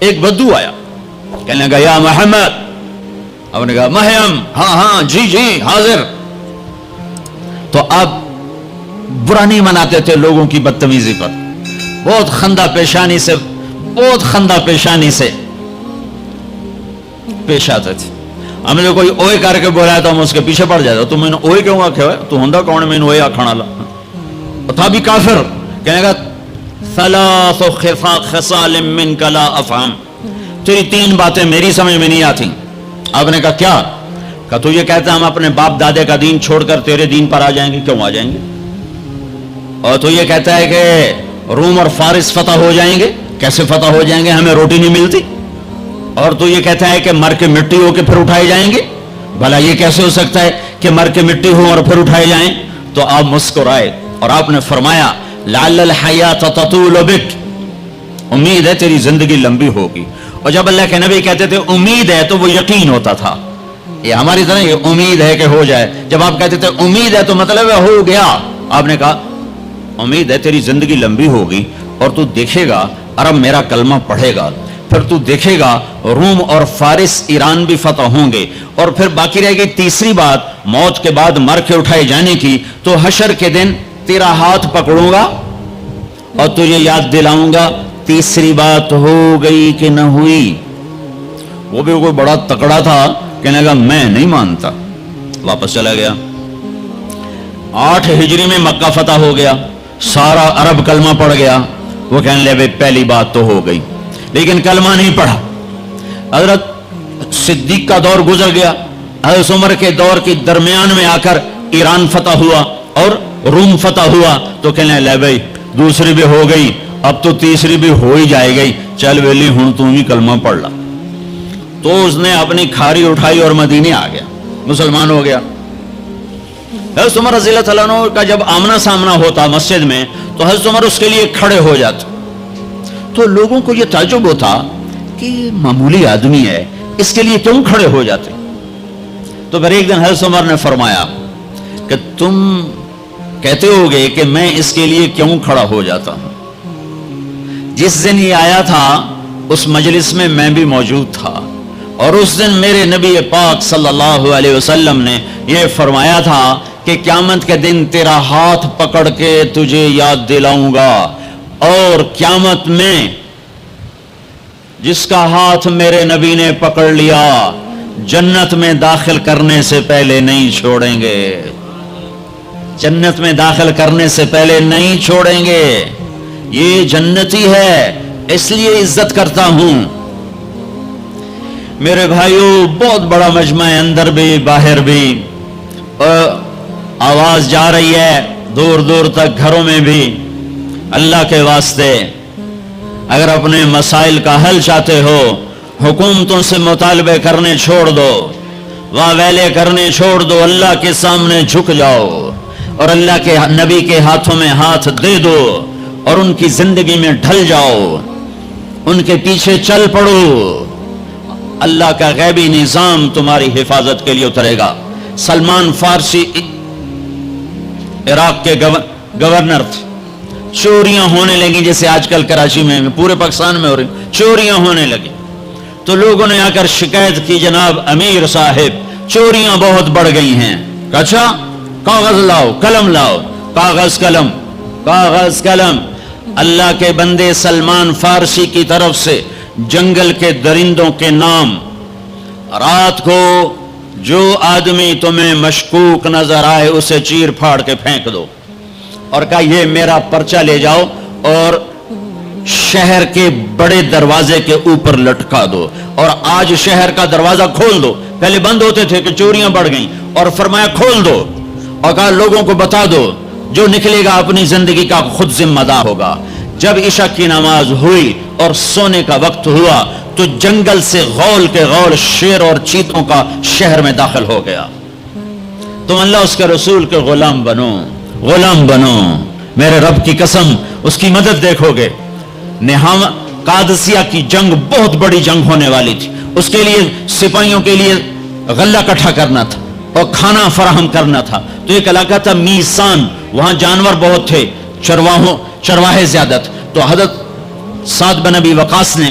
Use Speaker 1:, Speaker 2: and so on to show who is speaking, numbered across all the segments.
Speaker 1: ایک بدو آیا, کہنے لگا یا محمد. آپ نے کہا مہیم, ہاں ہاں جی جی حاضر. تو آپ برا نہیں مناتے تھے لوگوں کی بدتمیزی پر, بہت خندہ پیشانی سے پیش آتے تھے. ہم نے کوئی اوئے کر کے بولایا تو ہم اس کے پیچھے پڑ جاتے, تو میں نے اوئے کیوں آکھے ہوئے, تو ہندہ کون میں نے اوئے آکھانا لا, تھا بھی کافر. کہنے گا ثلاث خصال منک لا افہم, تیری 3 باتیں میری سمجھ میں نہیں آتی. آپ نے کہا کیا؟ کہا تو یہ کہتا ہے ہم اپنے باپ دادے کا دین چھوڑ کر تیرے دین پر آ جائیں گے. کیوں آ جائیں گے؟ اور تو یہ کہتا ہے کہ روم اور فارس فتح ہو جائیں گے. کیسے فتح ہو جائیں گے, ہمیں روٹی نہیں ملتی. اور تو یہ کہتا ہے کہ مر کے مٹی ہو کے پھر اٹھائے جائیں گے. بھلا یہ کیسے ہو سکتا ہے کہ مر کے مٹی ہو اور پھر اٹھائے جائیں؟ تو آپ مسکرائے اور آپ نے فرمایا لعل الحیات تطول بک, امید ہے تیری زندگی لمبی ہوگی. اور جب اللہ کے نبی کہتے تھے امید ہے تو وہ یقین ہوتا تھا. یہ ہماری طرح یہ امید ہے کہ ہو جائے. جب آپ کہتے تھے امید ہے تو مطلب ہے ہو گیا. آپ نے کہا امید ہے تیری زندگی لمبی ہوگی اور تو دیکھے گا عرب میرا کلمہ پڑھے گا, پھر تو دیکھے گا روم اور فارس ایران بھی فتح ہوں گے. اور پھر باقی رہے گی تیسری بات, موت کے بعد مر کے اٹھائے جانے کی. تو حشر کے دن تیرا ہاتھ پکڑوں گا اور تجھے یاد دلاؤں گا تیسری بات ہو گئی کہ نہ ہوئی. وہ بھی کوئی بڑا تکڑا تھا, کہنے لگا میں نہیں مانتا. واپس چلا گیا. 8 ہجری میں مکہ فتح ہو گیا, سارا عرب کلمہ پڑھ گیا. وہ کہنے لگے پہلی بات تو ہو گئی, لیکن کلمہ نہیں پڑھا. حضرت صدیق کا دور گزر گیا, حضرت عمر کے دور کے درمیان میں آ کر ایران فتح ہوا اور روم فتح ہوا. تو کہنے لگے بھائی دوسری بھی ہو گئی, اب تو تیسری بھی ہو ہی جائے گئی, چل ویلی ہوں تم ہی کلمہ پڑھ لا. تو اس نے اپنی کھاری اٹھائی اور مدینے آ گیا, مسلمان ہو گیا. حضرت عمر رضی اللہ تعالیٰ عنہ کا جب آمنا سامنا ہوتا مسجد میں تو حضرت عمر اس کے لیے کھڑے ہو جاتے. تو لوگوں کو یہ تعجب ہوتا کہ معمولی آدمی ہے, اس کے لیے کیوں کھڑے ہو جاتے. تو پھر ایک دن حضرت عمر نے فرمایا کہ تم کہتے ہوگے کہ میں اس کے لیے کیوں کھڑا ہو جاتا ہوں. جس دن یہ آیا تھا اس مجلس میں میں بھی موجود تھا, اور اس دن میرے نبی پاک صلی اللہ علیہ وسلم نے یہ فرمایا تھا کہ قیامت کے دن تیرا ہاتھ پکڑ کے تجھے یاد دلاؤں گا, اور قیامت میں جس کا ہاتھ میرے نبی نے پکڑ لیا جنت میں داخل کرنے سے پہلے نہیں چھوڑیں گے. جنت میں داخل کرنے سے پہلے نہیں چھوڑیں گے. یہ جنتی ہے اس لیے عزت کرتا ہوں. میرے بھائیوں بہت بڑا مجمع ہے, اندر بھی باہر بھی, آواز جا رہی ہے دور دور تک, گھروں میں بھی. اللہ کے واسطے اگر اپنے مسائل کا حل چاہتے ہو, حکومتوں سے مطالبے کرنے چھوڑ دو, واہ ویلے کرنے چھوڑ دو, اللہ کے سامنے جھک جاؤ اور اللہ کے نبی کے ہاتھوں میں ہاتھ دے دو اور ان کی زندگی میں ڈھل جاؤ, ان کے پیچھے چل پڑو. اللہ کا غیبی نظام تمہاری حفاظت کے لیے اترے گا. سلمان فارسی عراق کے گورنر تھے, چوریاں ہونے لگی جیسے آج کل کراچی میں پورے پاکستان میں ہو رہی, چوریاں ہونے لگی. تو لوگوں نے آ کر شکایت کی جناب امیر صاحب چوریاں بہت بڑھ گئی ہیں. اچھا کاغذ لاؤ قلم لاؤ, کاغذ قلم کاغذ قلم. اللہ کے بندے سلمان فارسی کی طرف سے جنگل کے درندوں کے نام, رات کو جو آدمی تمہیں مشکوک نظر آئے اسے چیر پھاڑ کے پھینک دو, اور کہا یہ میرا پرچہ لے جاؤ اور شہر کے بڑے دروازے کے اوپر لٹکا دو, اور آج شہر کا دروازہ کھول دو. پہلے بند ہوتے تھے کہ چوریاں بڑھ گئیں, اور فرمایا کھول دو, اور کہا لوگوں کو بتا دو جو نکلے گا اپنی زندگی کا خود ذمہ دار ہوگا. جب عشاء کی نماز ہوئی اور سونے کا وقت ہوا تو جنگل سے غول کے غول شیر اور چیتوں کا شہر میں داخل ہو گیا. تم اللہ اس کے رسول کے غلام بنو, غلام بنو. میرے رب کی قسم اس کی مدد دیکھو گے. قادسیہ کی جنگ بہت بڑی جنگ ہونے والی تھی. اس کے لیے سپاہیوں کے لیے غلہ اکٹھا کرنا تھا اور کھانا فراہم کرنا تھا. تو ایک علاقہ تھا میسان, وہاں جانور بہت تھے, چرواہے زیادہ تھے. تو حضرت سعد بن ابی وقاص نے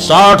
Speaker 1: 60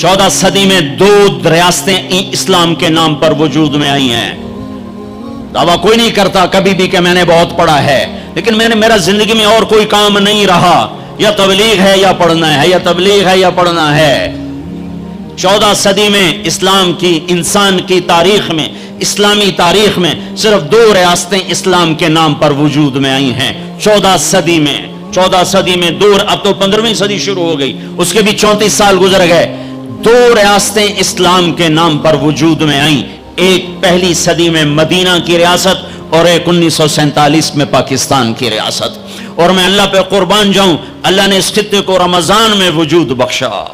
Speaker 1: 14 صدی میں 2 ریاستیں اسلام کے نام پر وجود میں آئی ہیں. دعویٰ کوئی نہیں کرتا کبھی بھی کہ میں نے بہت پڑھا ہے، لیکن میرا زندگی میں اور کوئی کام نہیں رہا، یا تبلیغ ہے یا پڑھنا ہے، یا تبلیغ ہے یا پڑھنا ہے. 14 صدی میں اسلام کی، انسان کی تاریخ میں، اسلامی تاریخ میں صرف 2 ریاستیں اسلام کے نام پر وجود میں آئی ہیں 14 صدی میں. 14 صدی میں 2، اب تو 15ویں صدی شروع ہو گئی، اس کے بھی 34 سال گزر گئے. 2 ریاستیں اسلام کے نام پر وجود میں آئیں، ایک پہلی صدی میں مدینہ کی ریاست اور ایک 1947 میں پاکستان کی ریاست. اور میں اللہ پہ قربان جاؤں، اللہ نے اس خطے کو رمضان میں وجود بخشا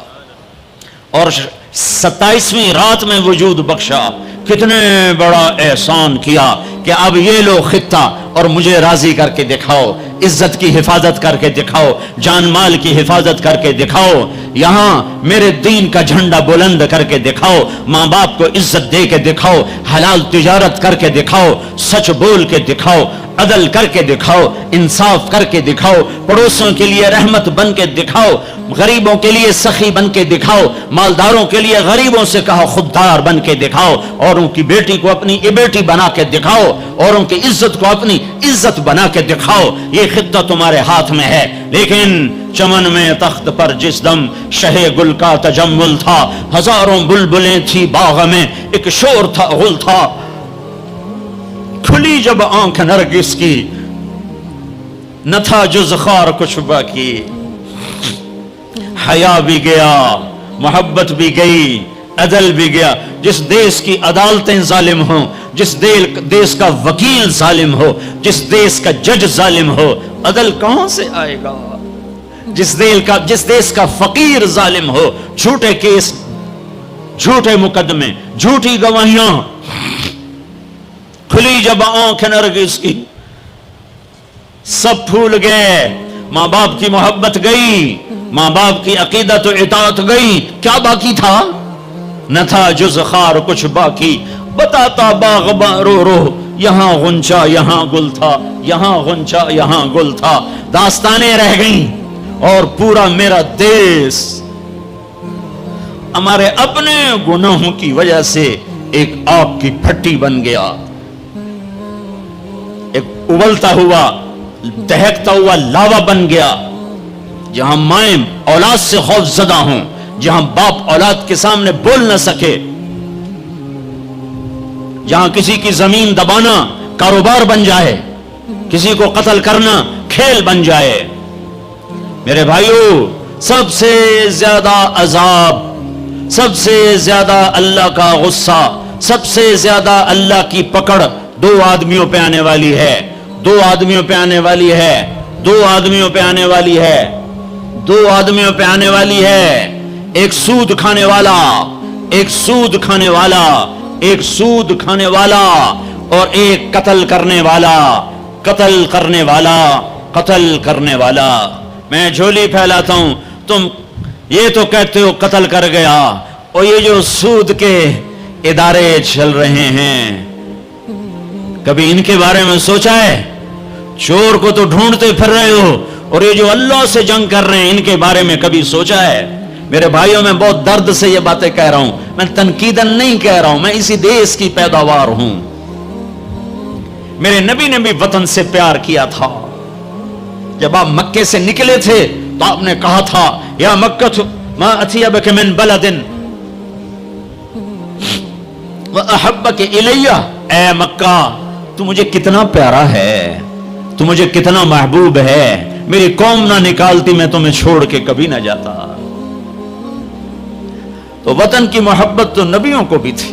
Speaker 1: اور 27ویں رات میں وجود بخشا. کتنے بڑا احسان کیا کہ اب یہ لو خطہ اور مجھے راضی کر کے دکھاؤ، عزت کی حفاظت کر کے دکھاؤ، جان مال کی حفاظت کر کے دکھاؤ، یہاں میرے دین کا جھنڈا بلند کر کے دکھاؤ، ماں باپ کو عزت دے کے دکھاؤ، حلال تجارت کر کے دکھاؤ، سچ بول کے دکھاؤ، عدل کر کے دکھاؤ، انصاف کر کے دکھاؤ، پڑوسوں کے لیے رحمت بن کے دکھاؤ، غریبوں کے لیے سخی بن کے دکھاؤ، مالداروں کے لیے غریبوں سے کہا خوددار بن کے دکھاؤ، اوروں کی بیٹی کو اپنی بیٹی بنا کے دکھاؤ، اوروں کی عزت کو اپنی عزت بنا کے دکھاؤ. یہ خطہ تمہارے ہاتھ میں ہے. لیکن چمن میں تخت پر جس دم شہ گل کا تجمل تھا، ہزاروں بلبلیں تھی باغ میں، ایک شور تھا غل تھا، کھلی جب آنکھ نرگس کی نہ تھا جز خار کچھ باقی. حیا بھی گیا، محبت بھی گئی، عدل بھی گیا. جس دیس کی عدالتیں ظالم ہوں، جس دیس کا وکیل ظالم ہو، جس دیس کا جج ظالم ہو، عدل کہاں سے آئے گا؟ جس دیس کا فقیر ظالم ہو، جھوٹے کیس، جھوٹے مقدمے، جھوٹی گواہیاں، کھلی جب آنکھ نرگس کی سب پھول گئے. ماں باپ کی محبت گئی، ماں باپ کی عقیدت و اطاعت گئی، کیا باقی تھا؟ نہ تھا جز خار کچھ باقی. بتاتا باغباں رو رو، یہاں غنچہ یہاں گل تھا، یہاں غنچہ یہاں گل تھا. داستانیں رہ گئیں اور پورا میرا دیس ہمارے اپنے گناہوں کی وجہ سے ایک آگ کی پھٹی بن گیا، ایک ابلتا ہوا، دہکتا ہوا لاوا بن گیا. جہاں مائیں اولاد سے خوف زدہ ہوں، جہاں باپ اولاد کے سامنے بول نہ سکے، جہاں کسی کی زمین دبانا کاروبار بن جائے، کسی کو قتل کرنا کھیل بن جائے. میرے بھائیو، سب سے زیادہ عذاب، سب سے زیادہ اللہ کا غصہ، سب سے زیادہ اللہ کی پکڑ 2 آدمیوں پہ آنے والی ہے. 2 آدمیوں پہ آنے والی ہے. 2 آدمیوں پہ آنے والی ہے. 2 آدمیوں پہ آنے والی ہے. ایک سود کھانے والا، ایک سود کھانے والا، ایک سود کھانے والا، اور ایک قتل کرنے والا، قتل کرنے والا، قتل کرنے والا. میں جھولی پھیلاتا ہوں، تم یہ تو کہتے ہو قتل کر گیا، اور یہ جو سود کے ادارے چل رہے ہیں، کبھی ان کے بارے میں سوچا ہے؟ چور کو تو ڈھونڈتے پھر رہے ہو، اور یہ جو اللہ سے جنگ کر رہے ہیں ان کے بارے میں کبھی سوچا ہے؟ میرے بھائیوں، میں بہت درد سے یہ باتیں کہہ رہا ہوں، میں تنقیدن نہیں کہہ رہا ہوں، میں اسی دیس کی پیداوار ہوں. میرے نبی نے بھی وطن سے پیار کیا تھا. جب آپ مکے سے نکلے تھے تو آپ نے کہا تھا، یا مکہ ما اطیبک من بلد واحبک الی، اے مکہ تو مجھے کتنا پیارا ہے، تو مجھے کتنا محبوب ہے، میری قوم نہ نکالتی میں تمہیں چھوڑ کے کبھی نہ جاتا. تو وطن کی محبت تو نبیوں کو بھی تھی.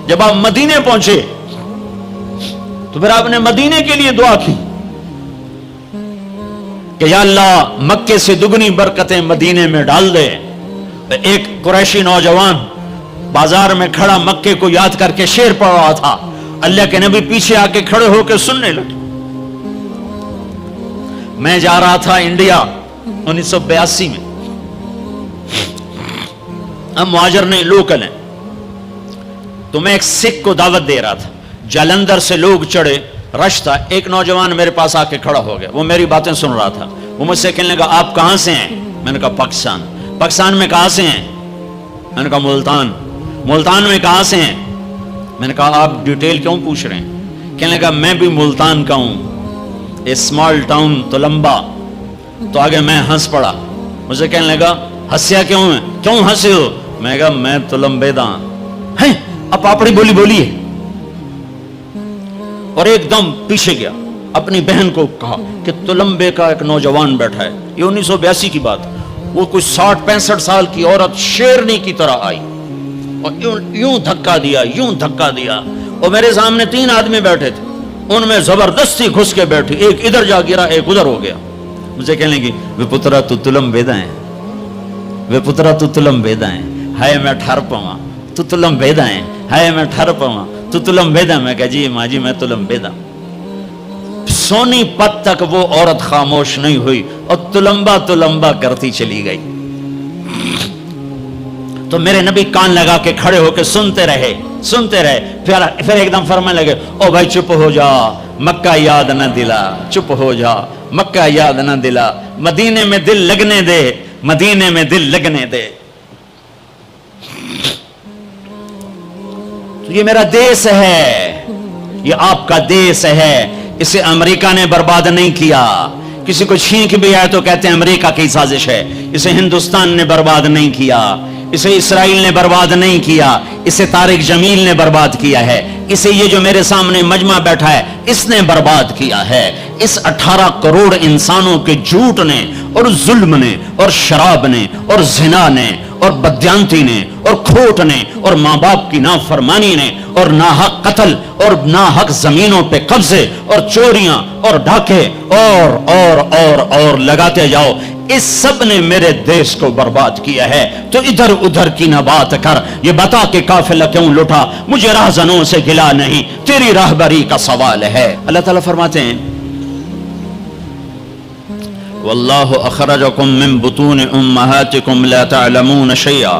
Speaker 1: جب آپ مدینے پہنچے تو پھر آپ نے مدینے کے لیے دعا کی کہ یا اللہ مکے سے دگنی برکتیں مدینے میں ڈال دے. ایک قریشی نوجوان بازار میں کھڑا مکے کو یاد کر کے شعر پڑھ رہا تھا. اللہ کے نبی پیچھے آ کے کھڑے ہو کے سننے لگے. میں جا رہا تھا انڈیا 1982 میں، ہم مہاجر نہیں، لوکل ہیں، تو میں ایک سکھ کو دعوت دے رہا تھا. جلندر سے لوگ چڑھے، رش تھا. ایک نوجوان میرے پاس آ کے کھڑا ہو گیا، وہ میری باتیں سن رہا تھا. وہ مجھ سے کہنے لگا آپ کہاں سے ہیں؟ میں نے کہا پاکستان میں کہاں سے ہیں؟ میں نے کہا ملتان۔ ملتان میں کہاں سے ہیں؟ میں نے کہا آپ ڈیٹیل کیوں پوچھ رہے ہیں؟ کہنے لگا میں بھی ملتان کا ہوں، اسمال ٹاؤن تلمبا۔ تو آگے میں ہنس پڑا، مجھے کہنے لگا ہنسیا کیوں ہے، کیوں ہنسے ہو؟ میں کہا میں تلمبے دا ہیں۔ اب پاپڑی بولی بولی ہے، اور ایک دم پیچھے گیا، اپنی بہن کو کہا کہ تلمبے کا ایک نوجوان بیٹھا ہے، یہ 1982 کی بات، وہ کوئی 60-65 سال کی عورت شیرنی کی طرح آئی اور یوں دھکا دیا، یوں دھکا دیا، اور میرے سامنے 3 آدمی بیٹھے تھے، ان میں زبردستی گھس کے بیٹھی، ایک ادھر جا گرا، ایک ادھر ہو گیا۔ مجھے کہنے لگی وے پترا تو تلمبیدا ہے، وے پترا تو تلمبیدا ہے، ہائے میں ٹھر پواں، تو تلمبیدا ہے، ہائے میں ٹھر پواں، تو تلمبیدا۔ میں کہا جی ماں جی میں تلمبیدا۔ سونی پت تک وہ عورت خاموش نہیں ہوئی اور تلمبا تلمبا کرتی چلی گئی۔ تو میرے نبی کان لگا کے کھڑے ہو کے سنتے رہے، سنتے رہے، پھر ایک دم فرمانے لگے او بھائی چپ ہو جا، مکہ یاد نہ دلا، چپ ہو جا، مکہ یاد نہ دلا، مدینے میں دل لگنے دے، مدینے میں دل لگنے دے۔ تو یہ میرا دیس ہے، یہ آپ کا دیس ہے، اسے امریکہ نے برباد نہیں کیا۔ کسی کو چھینک بھی آئے تو کہتے ہیں امریکہ کی سازش ہے۔ اسے ہندوستان نے برباد نہیں کیا، اسے اسرائیل نے برباد نہیں کیا، اسے طارق جمیل نے برباد کیا ہے، اسے یہ جو میرے سامنے مجمع بیٹھا ہے اس نے برباد کیا ہے۔ اس 18 کروڑ انسانوں کے جھوٹ نے اور ظلم نے اور شراب نے اور زنا نے اور بدیانتی نے اور کھوٹ نے اور ماں باپ کی نافرمانی نے اور ناحق قتل اور ناحق زمینوں پہ قبضے اور چوریاں اور ڈھاکے اور لگاتے جاؤ، اس سب نے میرے دیس کو برباد کیا ہے۔ تو ادھر ادھر کی نہ بات کر، یہ بتا کہ قافلہ کیوں لٹا، مجھے راہزنوں سے گلا نہیں، تیری راہبری کا سوال ہے۔ اللہ تعالیٰ فرماتے ہیں واللہ اخرجکم من بطون امہاتکم لا تعلمون شیئا،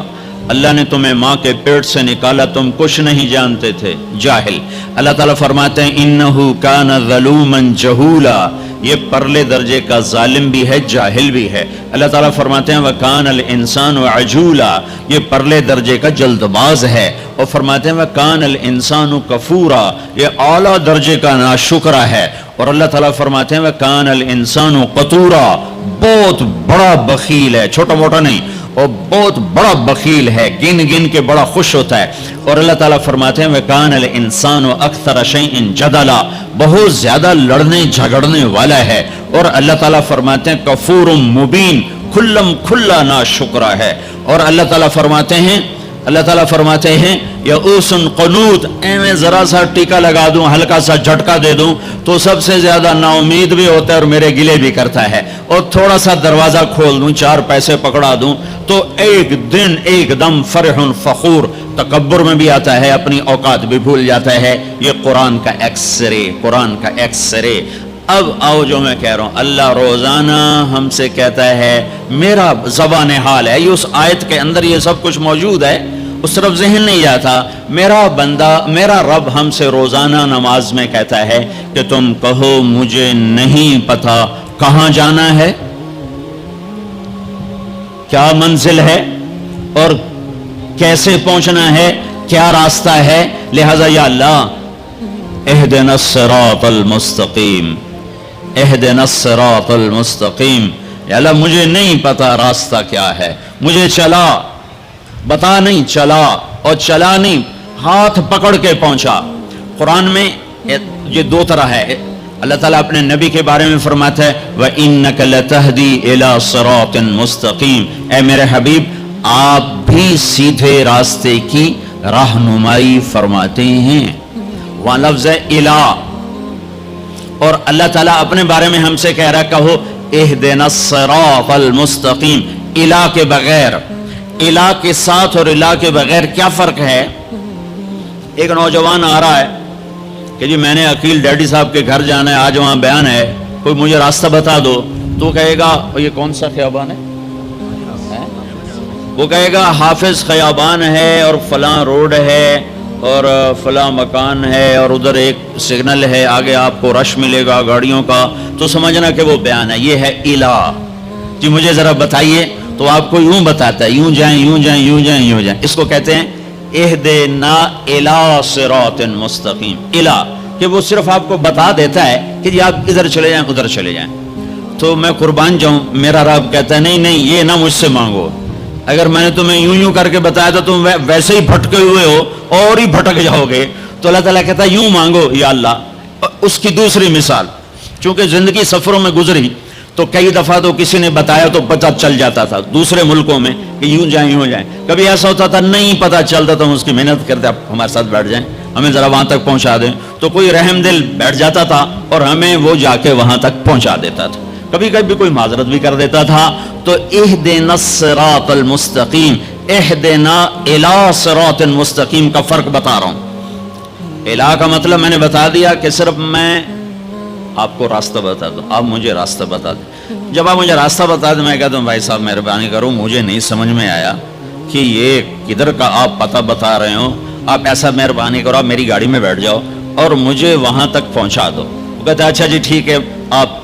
Speaker 1: اللہ نے تمہیں ماں کے پیٹ سے نکالا، تم کچھ نہیں جانتے تھے، جاہل۔ اللہ تعالیٰ فرماتے ہیں انہو کان ظلوما جہولا، یہ پرلے درجے کا ظالم بھی ہے، جاہل بھی ہے۔ اللہ تعالیٰ فرماتے ہیں وَكَانَ الْإِنسَانُ عَجُولًا، یہ پرلے درجے کا جلد باز ہے، اور فرماتے ہیں وَكَانَ الْإِنسَانُ كَفُورًا، یہ اعلیٰ درجے کا ناشکرہ ہے۔ اور اللہ تعالیٰ فرماتے ہیں وَكَانَ الْإِنسَانُ قَتُورًا، بہت بڑا بخیل ہے، چھوٹا موٹا نہیں، اور بہت بڑا بخیل ہے، گن گن کے بڑا خوش ہوتا ہے۔ اور اللہ تعالیٰ فرماتے ہیں وَكَانَ الْإِنسَانُ أَكْثَرَ شَيْءٍ جَدَلًا، بہت زیادہ لڑنے جھگڑنے والا ہے۔ اور اللہ تعالیٰ فرماتے ہیں کفور مبین، کھلم کھلا ناشکرہ ہے۔ اور اللہ تعالیٰ فرماتے ہیں یئوس قنوط، میں ذرا سا ٹیکا لگا دوں، ہلکا سا جھٹکا دے دوں تو سب سے زیادہ نا امید بھی ہوتا ہے اور میرے گلے بھی کرتا ہے، اور تھوڑا سا دروازہ کھول دوں، 4 پیسے پکڑا دوں تو ایک دن ایک دم فرح فخور، تکبر میں بھی آتا ہے، اپنی اوقات بھی بھول جاتا ہے۔ یہ قرآن کا ایکس رے، قرآن کا ایکس رے۔ اب آؤ جو میں کہہ رہا ہوں، اللہ روزانہ ہم سے کہتا ہے، میرا زبان حال ہے، یہ اس آیت کے اندر یہ سب کچھ موجود ہے، اس طرف ذہن نہیں جاتا۔ میرا بندہ، میرا رب ہم سے روزانہ نماز میں کہتا ہے کہ تم کہو مجھے نہیں پتا کہاں جانا ہے، کیا منزل ہے اور کیسے پہنچنا ہے، کیا راستہ ہے، لہذا یا اللہ اہدنا الصراط المستقیم، اہدنا الصراط المستقیم، یا اللہ مجھے نہیں پتا راستہ کیا ہے، مجھے چلا بتا نہیں، چلا، اور چلا نہیں ہاتھ پکڑ کے پہنچا۔ قرآن میں یہ 2 طرح ہے۔ اللہ تعالیٰ اپنے نبی کے بارے میں فرماتا ہے وَإِنَّكَ لَتَهْدِي إِلَىٰ صِرَاطٍ مُسْتَقِيمٍ، اے میرے حبیب آپ بھی سیدھے راستے کی رہنمائی فرماتے ہیں۔ وہاں لفظ ہے الہ، اور اللہ تعالیٰ اپنے بارے میں ہم سے کہہ رہا ہے کہو اہدنا الصراط المستقیم، الہ کے بغیر، الہ کے ساتھ اور الہ کے بغیر کیا فرق ہے؟ ایک نوجوان آ رہا ہے کہ جی میں نے عقیل ڈیڈی صاحب کے گھر جانا ہے، آج وہاں بیان ہے، کوئی مجھے راستہ بتا دو، تو کہے گا یہ کون سا خیابان ہے؟ وہ کہے گا حافظ خیابان ہے اور فلاں روڈ ہے اور فلاں مکان ہے اور ادھر ایک سگنل ہے، آگے آپ کو رش ملے گا گاڑیوں کا، تو سمجھنا کہ وہ بیان ہے۔ یہ ہے الہ۔ جی مجھے ذرا بتائیے تو آپ کو یوں بتاتا ہے یوں جائیں یوں جائیں یوں جائیں یوں جائیں. اس کو کہتے ہیں اہدنا الی صراط مستقیم. الی کہ وہ صرف آپ کو بتا دیتا ہے کہ جی آپ ادھر چلے جائیں ادھر چلے جائیں. تو میں قربان جاؤں, میرا رب کہتا ہے نہیں نہیں یہ نہ مجھ سے مانگو, اگر میں نے تمہیں یوں یوں کر کے بتایا تو تم ویسے ہی بھٹکے ہوئے ہو اور ہی بھٹک جاؤ گے. تو اللہ تعالیٰ کہتا ہے یوں مانگو یا اللہ. اس کی دوسری مثال, چونکہ زندگی سفروں میں گزری تو کئی دفعہ تو کسی نے بتایا تو پتہ چل جاتا تھا دوسرے ملکوں میں کہ یوں جائیں یوں جائیں. کبھی ایسا ہوتا تھا نہیں پتہ چلتا تو ہم اس کی محنت کرتے آپ ہمارے ساتھ بیٹھ جائیں ہمیں ذرا وہاں تک پہنچا دیں. تو کوئی رحم دل بیٹھ جاتا تھا اور ہمیں وہ جا کے وہاں تک پہنچا دیتا تھا. کبھی کبھی کوئی معذرت بھی کر دیتا تھا. تو اہدنا الصراط المستقیم, اہدنا الی صراط مستقیم کا فرق بتا رہا ہوں. الہ کا مطلب میں نے بتا دیا کہ صرف میں آپ کو راستہ بتا دوں, آپ مجھے راستہ بتا دیں. جب آپ مجھے راستہ بتا دیں میں کہتا ہوں بھائی صاحب مہربانی کرو مجھے نہیں سمجھ میں آیا کہ یہ کدھر کا آپ پتہ بتا رہے ہو, آپ ایسا مہربانی کرو آپ میری گاڑی میں بیٹھ جاؤ اور مجھے وہاں تک پہنچا دو. وہ کہتا ہے اچھا جی ٹھیک ہے آپ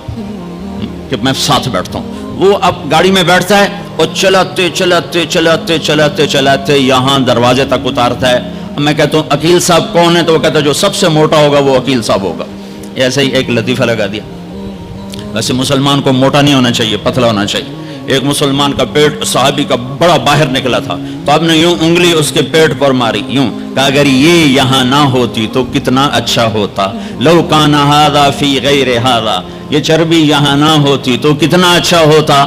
Speaker 1: کہ میں ساتھ بیٹھتا ہوں. وہ اب گاڑی میں بیٹھتا ہے اور چلاتے چلاتے چلاتے چلاتے چلاتے یہاں دروازے تک اتارتا ہے. میں کہتا ہوں عقیل صاحب کون ہے, تو وہ کہتا ہے جو سب سے موٹا ہوگا وہ عقیل صاحب ہوگا. ایسے ہی ایک لطیفہ لگا دیا. ویسے مسلمان کو موٹا نہیں ہونا چاہیے, پتلا ہونا چاہیے. ایک مسلمان کا پیٹ صحابی کا بڑا باہر نکلا تھا, تو آپ نے یوں انگلی اس کے پیٹ پر ماری, یوں کہا اگر یہ یہاں نہ ہوتی تو کتنا اچھا ہوتا. لو کان ھذا فی غیر ھذا, یہ چربی یہاں نہ ہوتی تو کتنا اچھا ہوتا.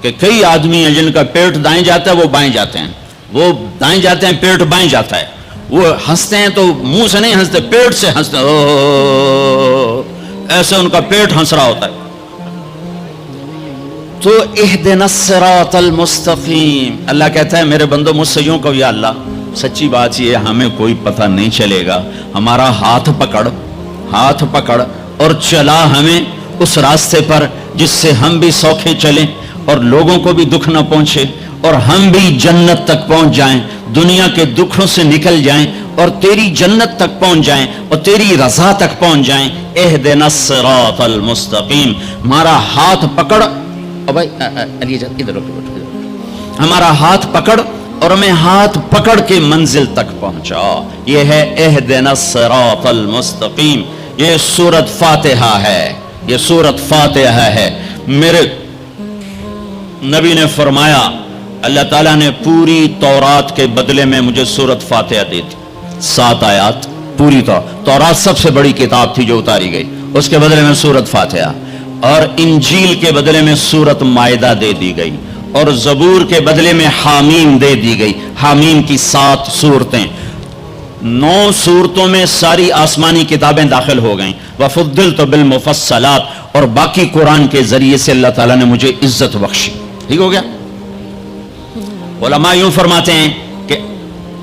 Speaker 1: کہ کئی آدمی ہیں جن کا پیٹ دائیں جاتا ہے وہ بائیں جاتے ہیں, وہ دائیں جاتے ہیں پیٹ بائیں جاتا ہے. وہ ہنستے ہیں تو منہ سے نہیں ہنستے, پیٹ سے ہنستے ہیں, ایسے ان کا پیٹ ہنس رہا ہوتا ہے. تو اہدنا الصراط المستقیم, اللہ کہتا ہے میرے بندو مجھ سے یوں کہو یا اللہ سچی بات یہ ہمیں کوئی پتہ نہیں چلے گا, ہمارا ہاتھ پکڑ اور چلا ہمیں اس راستے پر جس سے ہم بھی سوکھے چلیں اور لوگوں کو بھی دکھ نہ پہنچے اور ہم بھی جنت تک پہنچ جائیں, دنیا کے دکھوں سے نکل جائیں اور تیری جنت تک پہنچ جائیں اور تیری رضا تک پہنچ جائیں. اہدنا الصراط المستقیم, ہمارا ہاتھ پکڑ, ہمارا ہاتھ پکڑ اور ہمیں ہاتھ پکڑ کے منزل تک پہنچا. یہ ہے اہدنا الصراط المستقیم. یہ سورۃ فاتحہ ہے, یہ سورۃ فاتحہ ہے. میرے نبی نے فرمایا اللہ تعالیٰ نے پوری تورات کے بدلے میں مجھے سورۃ فاتحہ دی تھی, 7 آیات پوری. تورات سب سے بڑی کتاب تھی جو اتاری گئی, اس کے بدلے میں سورۃ فاتحہ, اور انجیل کے بدلے میں سورۃ مائدہ دے دی گئی, اور زبور کے بدلے میں حامیم دے دی گئی. حامیم کی 7 صورتیں, 9 صورتوں میں ساری آسمانی کتابیں داخل ہو گئیں. وفضلت بالمفصلات, اور باقی قرآن کے ذریعے سے اللہ تعالیٰ نے مجھے عزت بخشی. ٹھیک ہو گیا. علماء یوں فرماتے ہیں کہ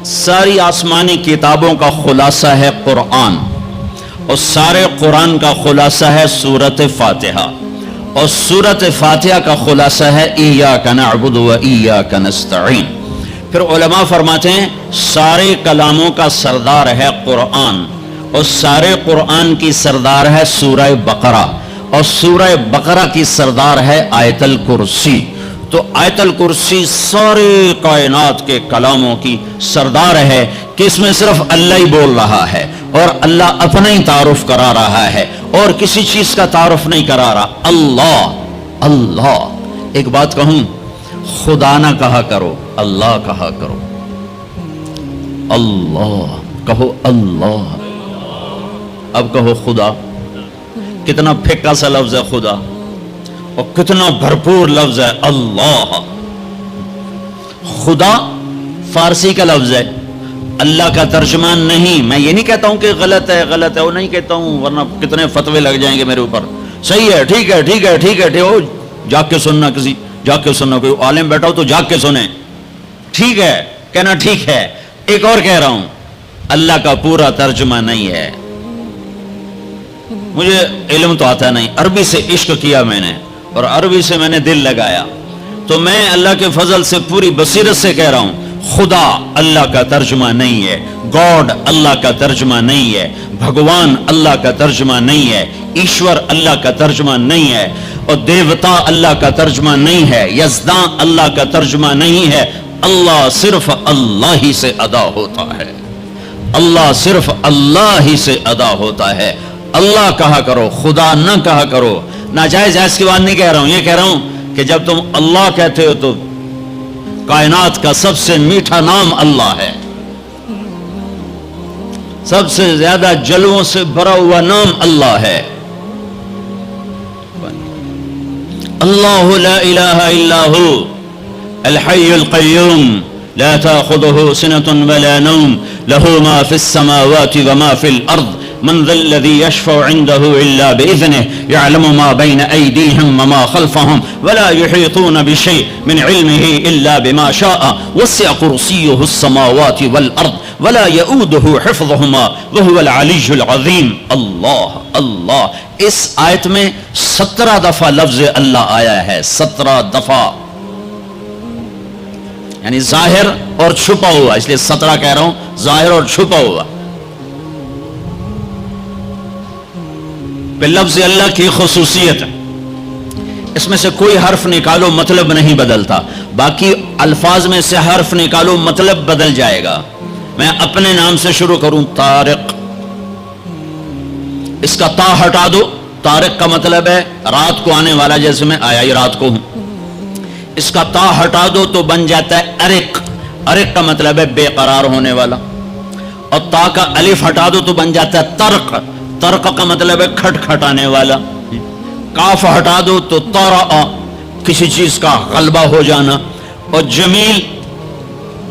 Speaker 1: ساری آسمانی کتابوں کا خلاصہ ہے قرآن, اور سارے قرآن کا خلاصہ ہے سورۃ فاتحہ, اور سورۃ فاتحہ کا خلاصہ ہے ایاک نعبد و ایاک نستعین. پھر علماء فرماتے ہیں سارے کلاموں کا سردار ہے قرآن, اور سارے قرآن کی سردار ہے سورہ بقرہ, اور سورہ بقرہ کی سردار ہے آیت الکرسی. تو آیت الکرسی سارے کائنات کے کلاموں کی سردار ہے کہ اس میں صرف اللہ ہی بول رہا ہے اور اللہ اپنا ہی تعارف کرا رہا ہے اور کسی چیز کا تعارف نہیں کرا رہا. اللہ اللہ. ایک بات کہوں, خدا نہ کہا کرو, اللہ کہا کرو. اللہ کہو, اللہ. اب کہو خدا. کتنا پھیکا سا لفظ ہے خدا, اور کتنا بھرپور لفظ ہے اللہ. خدا فارسی کا لفظ ہے, اللہ کا ترجمہ نہیں. میں یہ نہیں کہتا ہوں کہ غلط ہے, وہ نہیں کہتا ہوں, ورنہ کتنے فتوے لگ جائیں گے میرے اوپر. صحیح ہے, ٹھیک ہے, ٹھیک ہے, ٹھیک ہے, ٹھیک ہو, جا کے سننا, کسی جا کے سننا, کوئی عالم بیٹھا ہو تو جا کے سنیں. ٹھیک ہے کہنا, ٹھیک ہے. ایک اور کہہ رہا ہوں, اللہ کا پورا ترجمہ نہیں ہے. مجھے علم تو آتا نہیں, عربی سے عشق کیا میں نے اور عربی سے میں نے دل لگایا, تو میں اللہ کے فضل سے پوری بصیرت سے کہہ رہا ہوں خدا اللہ کا ترجمہ نہیں ہے, گاڈ اللہ کا ترجمہ نہیں ہے, بھگوان اللہ کا ترجمہ نہیں ہے, ایشور اللہ کا ترجمہ نہیں ہے. اور دیوتا اللہ کا ترجمہ نہیں ہے، یزداں اللہ کا ترجمہ نہیں ہے، اللہ صرف اللہ ہی سے ادا ہوتا ہے، اللہ صرف اللہ ہی سے ادا ہوتا ہے۔ اللہ کہا کرو، خدا نہ کہا کرو۔ ناجائز ایس کی بات نہیں کہہ رہا ہوں، یہ کہہ رہا ہوں کہ جب تم اللہ کہتے ہو تو کائنات کا سب سے میٹھا نام اللہ ہے، سب سے زیادہ جلووں سے بھرا ہوا نام اللہ ہے۔ اللہ لا الہ الا هو الحی القیوم لا تأخذه سنة ولا نوم له ما في السماوات وما في الأرض من ذا الذي يشفع عنده إلا بإذنه يعلم ما بين أيديهم وما خلفهم ولا يحيطون بشيء من علمه إلا بما شاء وسع كرسيه السماوات والأرض ولا يؤوده حفظهما وهو العلي العظيم۔ اللہ اللہ، اس آیت میں 17 دفعہ لفظ اللہ آیا ہے، 17 دفعہ، یعنی ظاہر اور چھپا ہوا، اس لیے 17 کہہ رہا ہوں، ظاہر اور چھپا ہوا۔ پہ لفظ اللہ کی خصوصیت ہے، اس میں سے کوئی حرف نکالو مطلب نہیں بدلتا، باقی الفاظ میں سے حرف نکالو مطلب بدل جائے گا۔ میں اپنے نام سے شروع کروں، طارق، اس کا تا ہٹا دو، طارق کا مطلب ہے رات کو آنے والا، جیسے میں آیا ہی رات کو ہوں۔ اس کا تا ہٹا دو تو بن جاتا ہے ارق، ارق کا مطلب ہے بے قرار ہونے والا، اور تا کا الف ہٹا دو تو بن جاتا ہے ترق، ترق کا مطلب ہے کھٹ کھٹانے والا۔ کاف ہٹا دو تو طرأ، کسی چیز کا غلبہ ہو جانا۔ اور جمیل،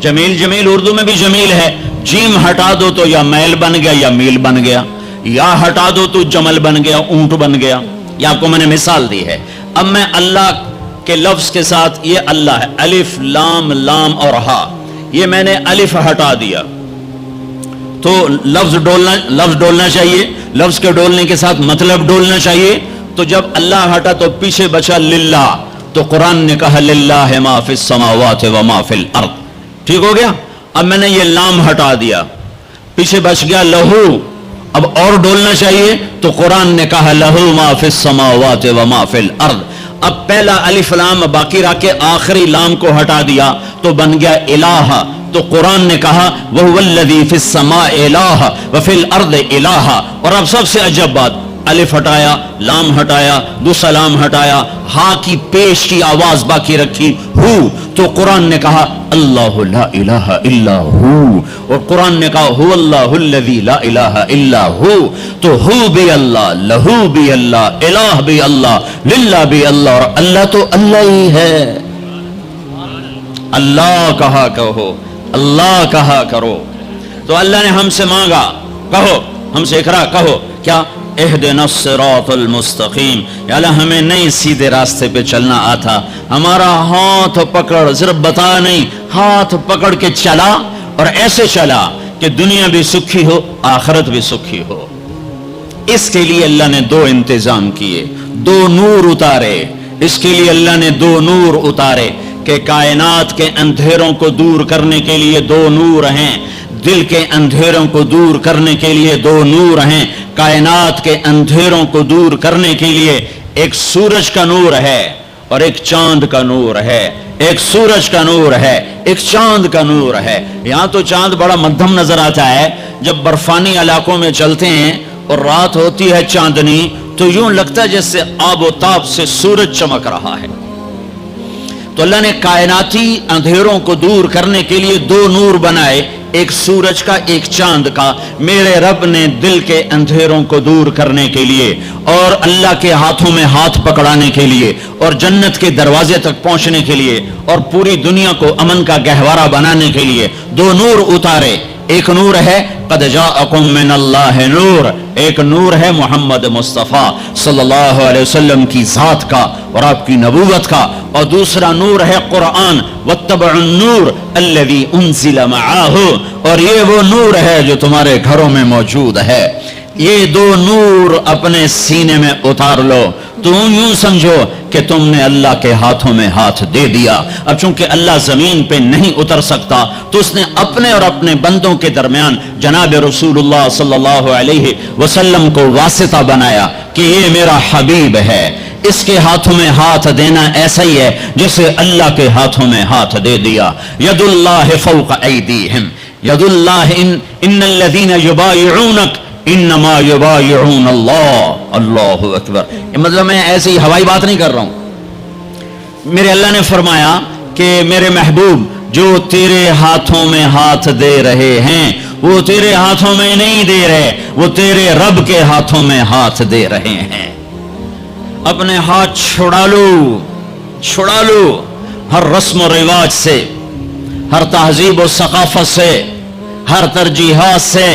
Speaker 1: جمیل جمیل اردو میں بھی جمیل ہے، جیم ہٹا دو تو یا میل بن گیا یا میل بن گیا، یا ہٹا دو تو جمل بن گیا، اونٹ بن گیا۔ یہ آپ کو میں نے مثال دی ہے۔ اب میں اللہ کے لفظ کے ساتھ، یہ اللہ ہے، الف لام لام اور ہا، یہ میں نے الف ہٹا دیا تو لفظ ڈولنا چاہیے، لفظ کے ڈولنے کے ساتھ مطلب ڈولنا چاہیے۔ تو جب اللہ ہٹا تو پیچھے بچا للہ، تو قرآن نے کہا للہ ما فی السماوات و ما فی الارض، ٹھیک ہو گیا۔ اب میں نے یہ لام ہٹا دیا، پیچھے بچ گیا لہو، اب اور ڈولنا چاہیے تو قرآن نے کہا لہو ما فی السماوات و ما فی الارض۔ اب پہلا الف لام باقی رکھ کے آخری لام کو ہٹا دیا تو بن گیا الہ، تو قرآن نے کہا وَهُوَ الَّذِي فِي السَّمَاءِ إِلَٰهٌ وَفِي الْأَرْضِ إِلَٰهٌ۔ اور اب سب سے عجب بات، الف ہٹایا، لام ہٹایا، دوسرا لام ہٹایا، ہا کی پیش کی آواز باقی رکھی، ہو، تو قرآن نے کہا اللہ لا الہ الا ہو، اور قرآن نے کہا هو اللہ الذی لا الہ الا ہو۔ تو ہو بھی اللہ، لہو بھی اللہ، الہ بھی اللہ، للہ بھی اللہ، اور اللہ تو اللہ ہی ہے۔ اللہ کہا کہو، اللہ کہا کرو۔ تو اللہ نے ہم سے مانگا، کہو، ہم سے اقرا کہو، کیا؟ اہدنا الصراط المستقیم، یا اللہ ہمیں نہیں سیدھے راستے پہ چلنا آتا، ہمارا ہاتھ پکڑ، صرف بتا نہیں، ہاتھ پکڑ کے چلا، اور ایسے چلا کہ دنیا بھی سکھی ہو، آخرت بھی سکھی ہو۔ اس کے لیے اللہ نے دو انتظام کیے، دو نور اتارے، اس کے لیے اللہ نے دو نور اتارے کہ کائنات کے اندھیروں کو دور کرنے کے لیے دو نور ہیں، دل کے اندھیروں کو دور کرنے کے لیے دو نور ہیں، کائنات کے اندھیروں کو دور کرنے کے لیے ایک سورج کا نور ہے اور ایک چاند کا نور ہے، ایک سورج کا نور ہے، ایک چاند کا نور ہے۔ یہاں تو چاند بڑا مدھم نظر آتا ہے، جب برفانی علاقوں میں چلتے ہیں اور رات ہوتی ہے چاندنی تو یوں لگتا ہے جیسے آب و تاب سے سورج چمک رہا ہے۔ تو اللہ نے کائناتی اندھیروں کو دور کرنے کے لیے دو نور بنائے، ایک سورج کا، ایک چاند کا۔ میرے رب نے دل کے اندھیروں کو دور کرنے کے لیے اور اللہ کے ہاتھوں میں ہاتھ پکڑانے کے لیے اور جنت کے دروازے تک پہنچنے کے لیے اور پوری دنیا کو امن کا گہوارہ بنانے کے لیے دو نور اتارے۔ ایک نور ہے قد جاءکم من اللہ نور، ایک نور ہے محمد مصطفیٰ صلی اللہ علیہ وسلم کی ذات کا اور آپ کی نبوت کا، اور دوسرا نور ہے قرآن، واتبعوا النور الذی انزل معاہ، اور یہ وہ نور ہے جو تمہارے گھروں میں موجود ہے۔ یہ دو نور اپنے سینے میں اتار لو، تم یوں سمجھو کہ تم نے اللہ کے ہاتھوں میں ہاتھ دے دیا۔ اب چونکہ اللہ زمین پہ نہیں اتر سکتا تو اس نے اپنے اور اپنے بندوں کے درمیان جناب رسول اللہ صلی اللہ علیہ وسلم کو واسطہ بنایا کہ یہ میرا حبیب ہے، اس کے ہاتھوں میں ہاتھ دینا ایسا ہی ہے جیسے اللہ کے ہاتھوں میں ہاتھ دے دیا. ید اللہ فوق ایدیہم ید اللہ ان الذین یبایعونک انما یبایعون اللہ. اللہ اکبر. مطلب میں ایسی ہوائی بات نہیں کر رہا ہوں. میرے اللہ نے فرمایا کہ میرے محبوب جو تیرے ہاتھوں میں ہاتھ دے رہے ہیں وہ تیرے ہاتھوں میں نہیں دے رہے, وہ تیرے رب کے ہاتھوں میں ہاتھ دے رہے ہیں. اپنے ہاتھ چھڑا لو ہر رسم و رواج سے, ہر تہذیب و ثقافت سے, ہر ترجیحات سے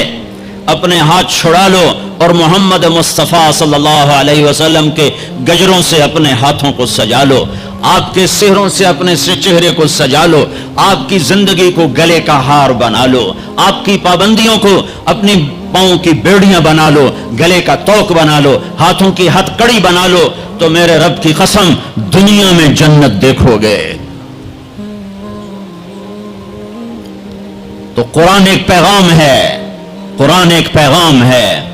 Speaker 1: اپنے ہاتھ چھڑا لو اور محمد مصطفیٰ صلی اللہ علیہ وسلم کے گجروں سے اپنے ہاتھوں کو سجا لو, آپ کے سہروں سے اپنے چہرے کو سجا لو, آپ کی زندگی کو گلے کا ہار بنا لو, آپ کی پابندیوں کو اپنی پاؤں کی بیڑیاں بنا لو, گلے کا توق بنا لو, ہاتھوں کی ہتھ کڑی بنا لو, تو میرے رب کی قسم دنیا میں جنت دیکھو گے. تو قرآن ایک پیغام ہے, قرآن ایک پیغام ہے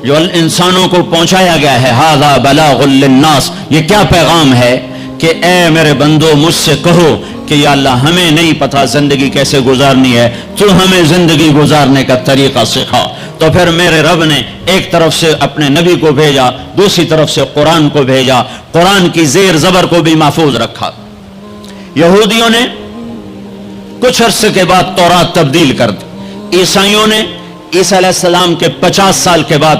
Speaker 1: جو انسانوں کو پہنچایا گیا ہے. ھذا بلاغ للناس. یہ کیا پیغام ہے کہ اے میرے بندو مجھ سے کہو کہ یا اللہ ہمیں نہیں پتا زندگی کیسے گزارنی ہے, تو ہمیں زندگی گزارنے کا طریقہ سکھا. تو پھر میرے رب نے ایک طرف سے اپنے نبی کو بھیجا, دوسری طرف سے قرآن کو بھیجا, قرآن کی زیر زبر کو بھی محفوظ رکھا. یہودیوں نے کچھ عرصے کے بعد تورات تبدیل کر دی, عیسائیوں نے عیسیٰ علیہ السلام کے 50 سال کے بعد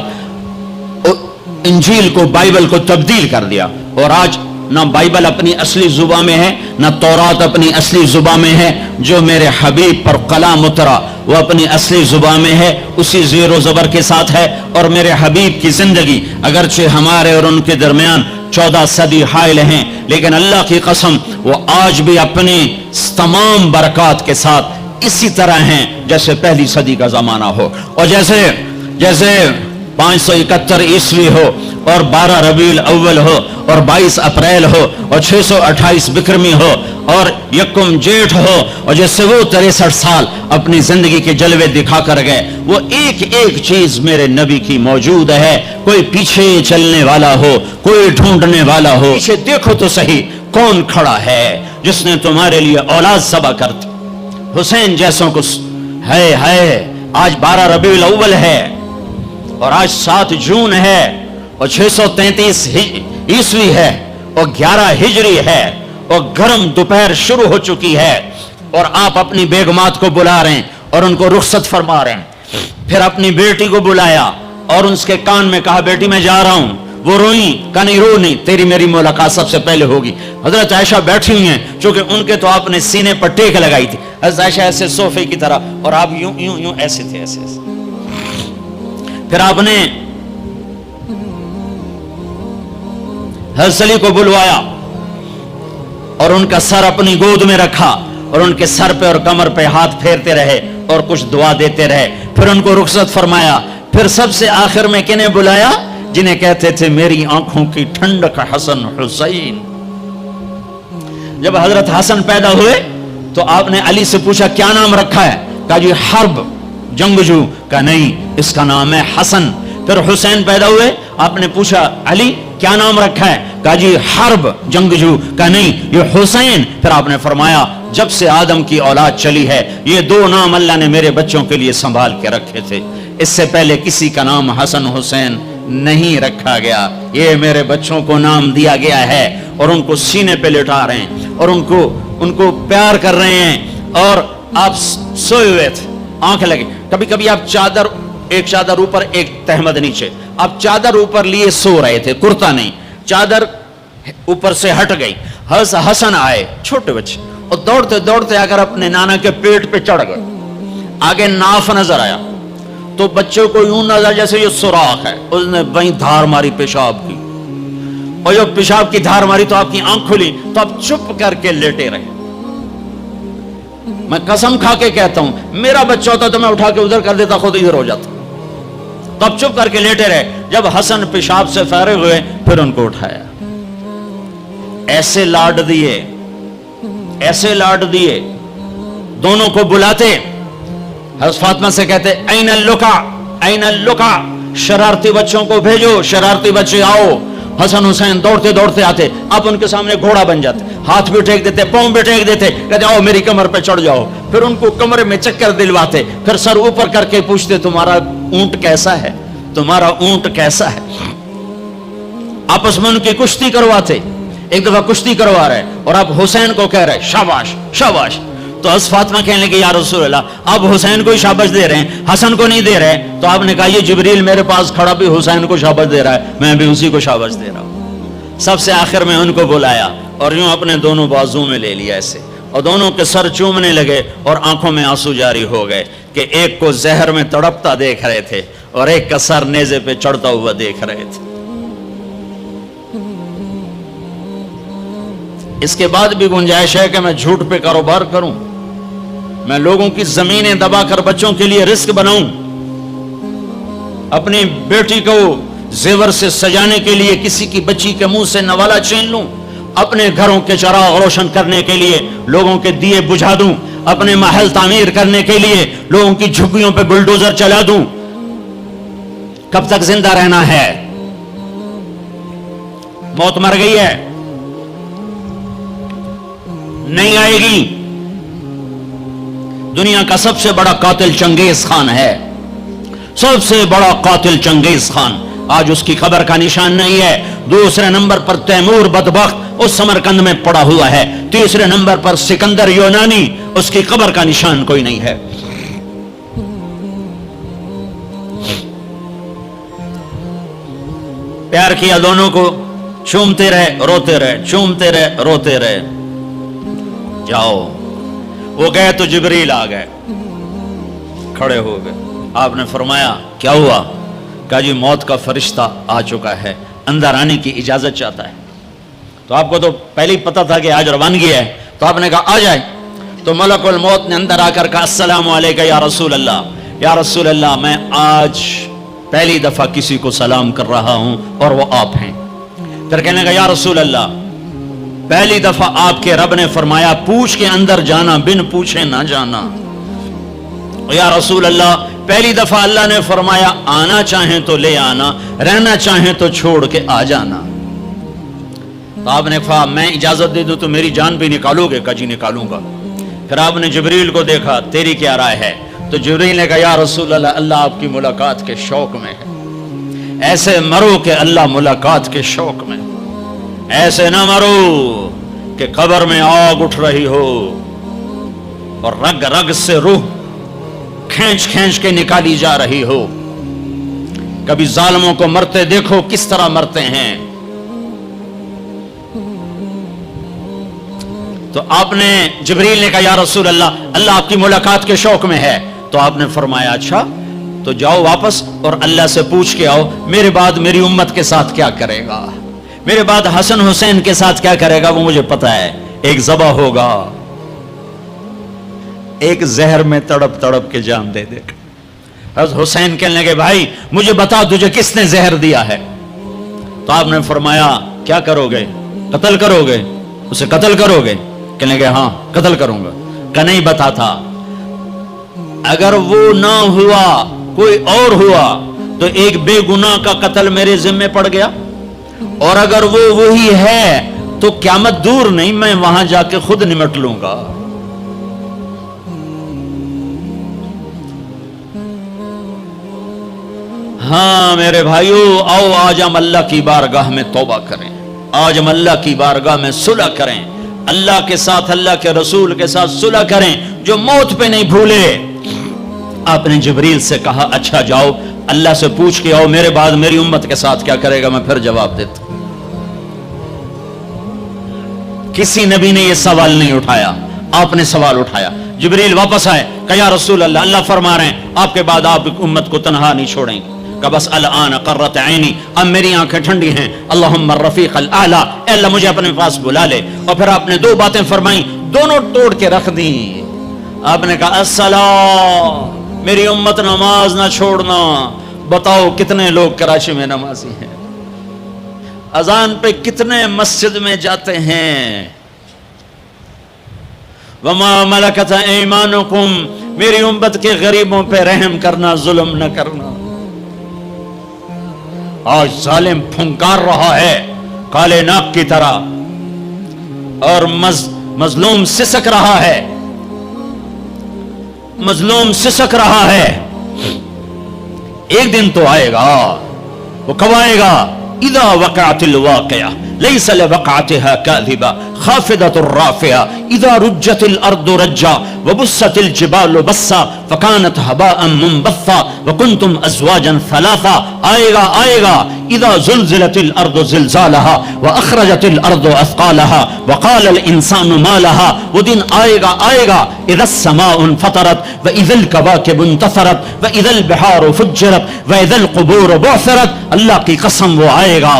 Speaker 1: انجیل کو, بائبل کو تبدیل کر دیا. اور آج نہ بائبل اپنی اصلی زبان میں ہے, نہ تورات اپنی اصلی زبان میں ہے. جو میرے حبیب پر کلام اترا وہ اپنی اصلی زبان میں ہے, اسی زیر و زبر کے ساتھ ہے. اور میرے حبیب کی زندگی اگرچہ ہمارے اور ان کے درمیان 14 صدی حائل ہیں, لیکن اللہ کی قسم وہ آج بھی اپنی تمام برکات کے ساتھ اسی طرح ہیں جیسے پہلی صدی کا زمانہ ہو. اور جیسے 571 عیسوی ہو اور 12 ربیع الاول ہو اور 22 اپریل ہو اور 628 بکرمی ہو اور یکم جیٹھ ہو, اور جیسے وہ 63 سال اپنی زندگی کے جلوے دکھا کر گئے, وہ ایک ایک چیز میرے نبی کی موجود ہے. کوئی پیچھے چلنے والا ہو, کوئی ڈھونڈنے والا ہو, پیچھے دیکھو تو صحیح کون کھڑا ہے جس نے تمہارے لیے اولاد ذبح کر دی. حسین جیسوں کو ہے. آج 12 ربیع الاول ہے اور آج 7 جون ہے اور 633 عیسوی ہے اور 11 ہجری ہے اور گرم دوپہر شروع ہو چکی ہے, اور آپ اپنی بیگمات کو بلا رہے ہیں اور ان کو رخصت فرما رہے ہیں. پھر اپنی بیٹی کو بلایا اور اس کے کان میں کہا بیٹی میں جا رہا ہوں. وہ روئی, کہا نہیں رو نہیں, تیری میری ملاقات سب سے پہلے ہوگی. حضرت عائشہ بیٹھی ہوئی ہیں, چونکہ ان کے تو آپ نے سینے پر ٹیک لگائی تھی. حضرت عائشہ ایسے صوفے کی طرح اور آپ یوں یوں یوں ایسے تھے, ایسے. پھر آپ نے حضرت علی کو بلوایا اور ان کا سر اپنی گود میں رکھا اور ان کے سر پہ اور کمر پہ ہاتھ پھیرتے رہے اور کچھ دعا دیتے رہے. پھر ان کو رخصت فرمایا. پھر سب سے آخر میں کنہیں بلایا؟ جنہیں کہتے تھے میری آنکھوں کی ٹھنڈک حسن حسین. جب حضرت حسن پیدا ہوئے تو آپ نے علی سے پوچھا کیا نام رکھا ہے؟ کہا جی حرب, جنگجو. کہا نہیں, اس کا نام ہے حسن. پھر حسین پیدا ہوئے, آپ نے پوچھا علی کیا نام رکھا ہے؟ کہا جی حرب, جنگجو. کہا نہیں, یہ حسین. پھر آپ نے فرمایا جب سے آدم کی اولاد چلی ہے یہ 2 نام اللہ نے میرے بچوں کے لیے سنبھال کے رکھے تھے, اس سے پہلے کسی کا نام حسن حسین نہیں رکھا گیا. یہ میرے بچوں کو نام دیا گیا ہے اور ان کو سینے پہ لٹا رہے ہیں اور ان کو پیار کر رہے ہیں. اور آپ سوئے ہوئے تھے, آنکھ لگے. کبھی کبھی آپ ایک چادر اوپر ایک تہمد نیچے, آپ چادر اوپر لیے سو رہے تھے, کرتا نہیں, چادر اوپر سے ہٹ گئی. حسن آئے, چھوٹے بچے, اور دوڑتے دوڑتے اگر اپنے نانا کے پیٹ پہ چڑھ گئے. آگے ناف نظر آیا تو بچوں کو یوں نظر جیسے یہ سوراخ ہے, اس نے وہیں دھار ماری پیشاب کی, اور جب پیشاب کی دھار ماری تو آپ کی آنکھ کھلی تو آپ چپ کر کے لیٹے رہے. میں قسم کھا کے کہتا ہوں میرا بچہ ہوتا تو میں اٹھا کے ادھر کر دیتا, خود ادھر ہو جاتا. تو آپ چپ کر کے لیٹے رہے. جب حسن پیشاب سے فارغ ہوئے پھر ان کو اٹھایا, ایسے لاڈ دیے, ایسے لاڈ دیے. دونوں کو بلاتے, حضرت فاطمہ سے کہتے این اللقا, این اللقا, شرارتی بچوں کو بھیجو, شرارتی بچے آؤ. حسن حسین دوڑتے دوڑتے آتے, آپ ان کے سامنے گھوڑا بن جاتے, ہاتھ بھی ٹیک دیتے, پاؤں بھی ٹیک دیتے, کہتے آؤ میری کمر پہ چڑھ جاؤ. پھر ان کو کمرے میں چکر دلواتے, پھر سر اوپر کر کے پوچھتے تمہارا اونٹ کیسا ہے, تمہارا اونٹ کیسا ہے. آپس میں ان کی کشتی کرواتے. ایک دفعہ کشتی کروا رہے اور آپ حسین کو کہہ رہے شاباش شاباش, تو حضرت فاطمہ کہنے لگی یا رسول اللہ آپ حسین کو ہی شاباش دے رہے ہیں, حسن کو نہیں دے رہے. تو آپ نے کہا یہ جبریل میرے پاس کھڑا بھی حسین کو شاباش دے رہا ہے, میں بھی اسی کو شاباش دے رہا ہوں. سب سے آخر میں ان کو بلایا اور یوں اپنے دونوں بازو میں لے لیا ایسے, اور دونوں کے سر چومنے لگے اور آنکھوں میں آنسو جاری ہو گئے کہ ایک کو زہر میں تڑپتا دیکھ رہے تھے اور ایک کا سر نیزے پہ چڑھتا ہوا دیکھ رہے تھے. اس کے بعد بھی گنجائش ہے کہ میں جھوٹ پہ کاروبار کروں, میں لوگوں کی زمینیں دبا کر بچوں کے لیے رزق بناؤں, اپنی بیٹی کو زیور سے سجانے کے لیے کسی کی بچی کے منہ سے نوالا چھین لوں, اپنے گھروں کے چراغ روشن کرنے کے لیے لوگوں کے دیے بجھا دوں, اپنے محل تعمیر کرنے کے لیے لوگوں کی جھگیوں پہ بلڈوزر چلا دوں. کب تک زندہ رہنا ہے؟ موت مر گئی ہے, نہیں آئے گی. دنیا کا سب سے بڑا قاتل چنگیز خان ہے, سب سے بڑا قاتل چنگیز خان, آج اس کی خبر کا نشان نہیں ہے. دوسرے نمبر پر تیمور بدبخت اس سمرقند میں پڑا ہوا ہے. تیسرے نمبر پر سکندر یونانی, اس کی خبر کا نشان کوئی نہیں ہے. پیار کیا دونوں کو, چومتے رہے روتے رہے, چومتے رہے روتے رہے. جاؤ, وہ گئے تو جبریل آ گئے, کھڑے ہو گئے. آپ نے فرمایا کیا ہوا؟ کہا جی موت کا فرشتہ آ چکا ہے, اندر آنے کی اجازت چاہتا ہے. تو آپ کو تو پہلے ہی پتا تھا کہ آج روانگی ہے, تو آپ نے کہا آ جائے. تو ملک الموت نے اندر آ کر کہا السلام علیکم یا رسول اللہ, یا رسول اللہ میں آج پہلی دفعہ کسی کو سلام کر رہا ہوں اور وہ آپ ہیں. پھر کہنے کا یا رسول اللہ پہلی دفعہ آپ کے رب نے فرمایا پوچھ کے اندر جانا, بن پوچھے نہ جانا. یا رسول اللہ پہلی دفعہ اللہ نے فرمایا آنا چاہیں تو لے آنا, رہنا چاہیں تو چھوڑ کے آ جانا. تو آپ نے کہا میں اجازت دے دوں تو میری جان بھی نکالو گے؟ کہا جی نکالوں گا. پھر آپ نے جبریل کو دیکھا, تیری کیا رائے ہے؟ تو جبریل نے کہا یا رسول اللہ اللہ آپ کی ملاقات کے شوق میں ہے, ایسے مرو کہ اللہ ملاقات کے شوق میں, ایسے نہ مرو کہ قبر میں آگ اٹھ رہی ہو اور رگ رگ سے روح کھینچ کھینچ کے نکالی جا رہی ہو. کبھی ظالموں کو مرتے دیکھو کس طرح مرتے ہیں. تو آپ نے جبریل نے کہا یا رسول اللہ اللہ آپ کی ملاقات کے شوق میں ہے. تو آپ نے فرمایا اچھا تو جاؤ واپس اور اللہ سے پوچھ کے آؤ میرے بعد میری امت کے ساتھ کیا کرے گا, میرے بعد حسن حسین کے ساتھ کیا کرے گا وہ مجھے پتا ہے. ایک ذبح ہوگا, ایک زہر میں تڑپ تڑپ کے جان دے دے. حضرت حسین کہنے لگے بھائی مجھے بتا تجھے کس نے زہر دیا ہے؟ تو آپ نے فرمایا کیا کرو گے؟ قتل کرو گے, اسے قتل کرو گے؟ کہنے لگے ہاں قتل کروں گا. کہ نہیں بتا تھا, اگر وہ نہ ہوا کوئی اور ہوا تو ایک بے گناہ کا قتل میرے ذمہ پڑ گیا, اور اگر وہ وہی ہے تو قیامت دور نہیں, میں وہاں جا کے خود نمٹ لوں گا. ہاں میرے بھائیو آؤ آج ہم اللہ کی بارگاہ میں توبہ کریں, آج ہم اللہ کی بارگاہ میں صلح کریں, اللہ کے ساتھ اللہ کے رسول کے ساتھ صلح کریں جو موت پہ نہیں بھولے. آپ نے جبریل سے کہا اچھا جاؤ اللہ سے پوچھ کے آؤ میرے بعد میری امت کے ساتھ کیا کرے گا, میں پھر جواب دیتا. کسی نبی نے یہ سوال نہیں اٹھایا, آپ نے سوال اٹھایا. جبریل واپس آئے, کہ یا رسول اللہ اللہ فرما رہے ہیں آپ کے بعد آپ امت کو تنہا نہیں چھوڑیں گے. کہ بس الان قرۃ عینی, اب میری آنکھیں ٹھنڈی ہیں. اللہم الرفیق الاعلی, اے اللہ مجھے اپنے پاس بلا لے. اور پھر آپ نے دو باتیں فرمائیں, دونوں توڑ کے رکھ دیں. آپ نے کہا الصلاۃ, میری امت نماز نہ چھوڑنا. بتاؤ کتنے لوگ کراچی میں نمازی ہیں, اذان پہ کتنے مسجد میں جاتے ہیں. وما ملکت ایمانکم, میری امت کے غریبوں پہ رحم کرنا, ظلم نہ کرنا. آج ظالم پھنکار رہا ہے کالے ناک کی طرح اور مظلوم سسک رہا ہے، مظلوم سسک رہا ہے۔ ایک دن تو آئے گا، وہ کب آئے گا؟ اذا وقعت الواقعہ ليس لوقعتها كاذبة خافضة رافعة اذا رجت الارض رجا وبست الجبال بسا فكانت هباء منبثا وكنتم ازواجا ثلاثا۔ آئے گا اذا زلزلت الارض زلزالها واخرجت الارض اثقالها وقال الانسان ما لها۔ وہ دن آئے گا اذا السماء انفطرت واذا الكواكب انتثرت واذا البحار فجرت واذا القبور بعثرت۔ اللہ کی قسم وہ آئے گا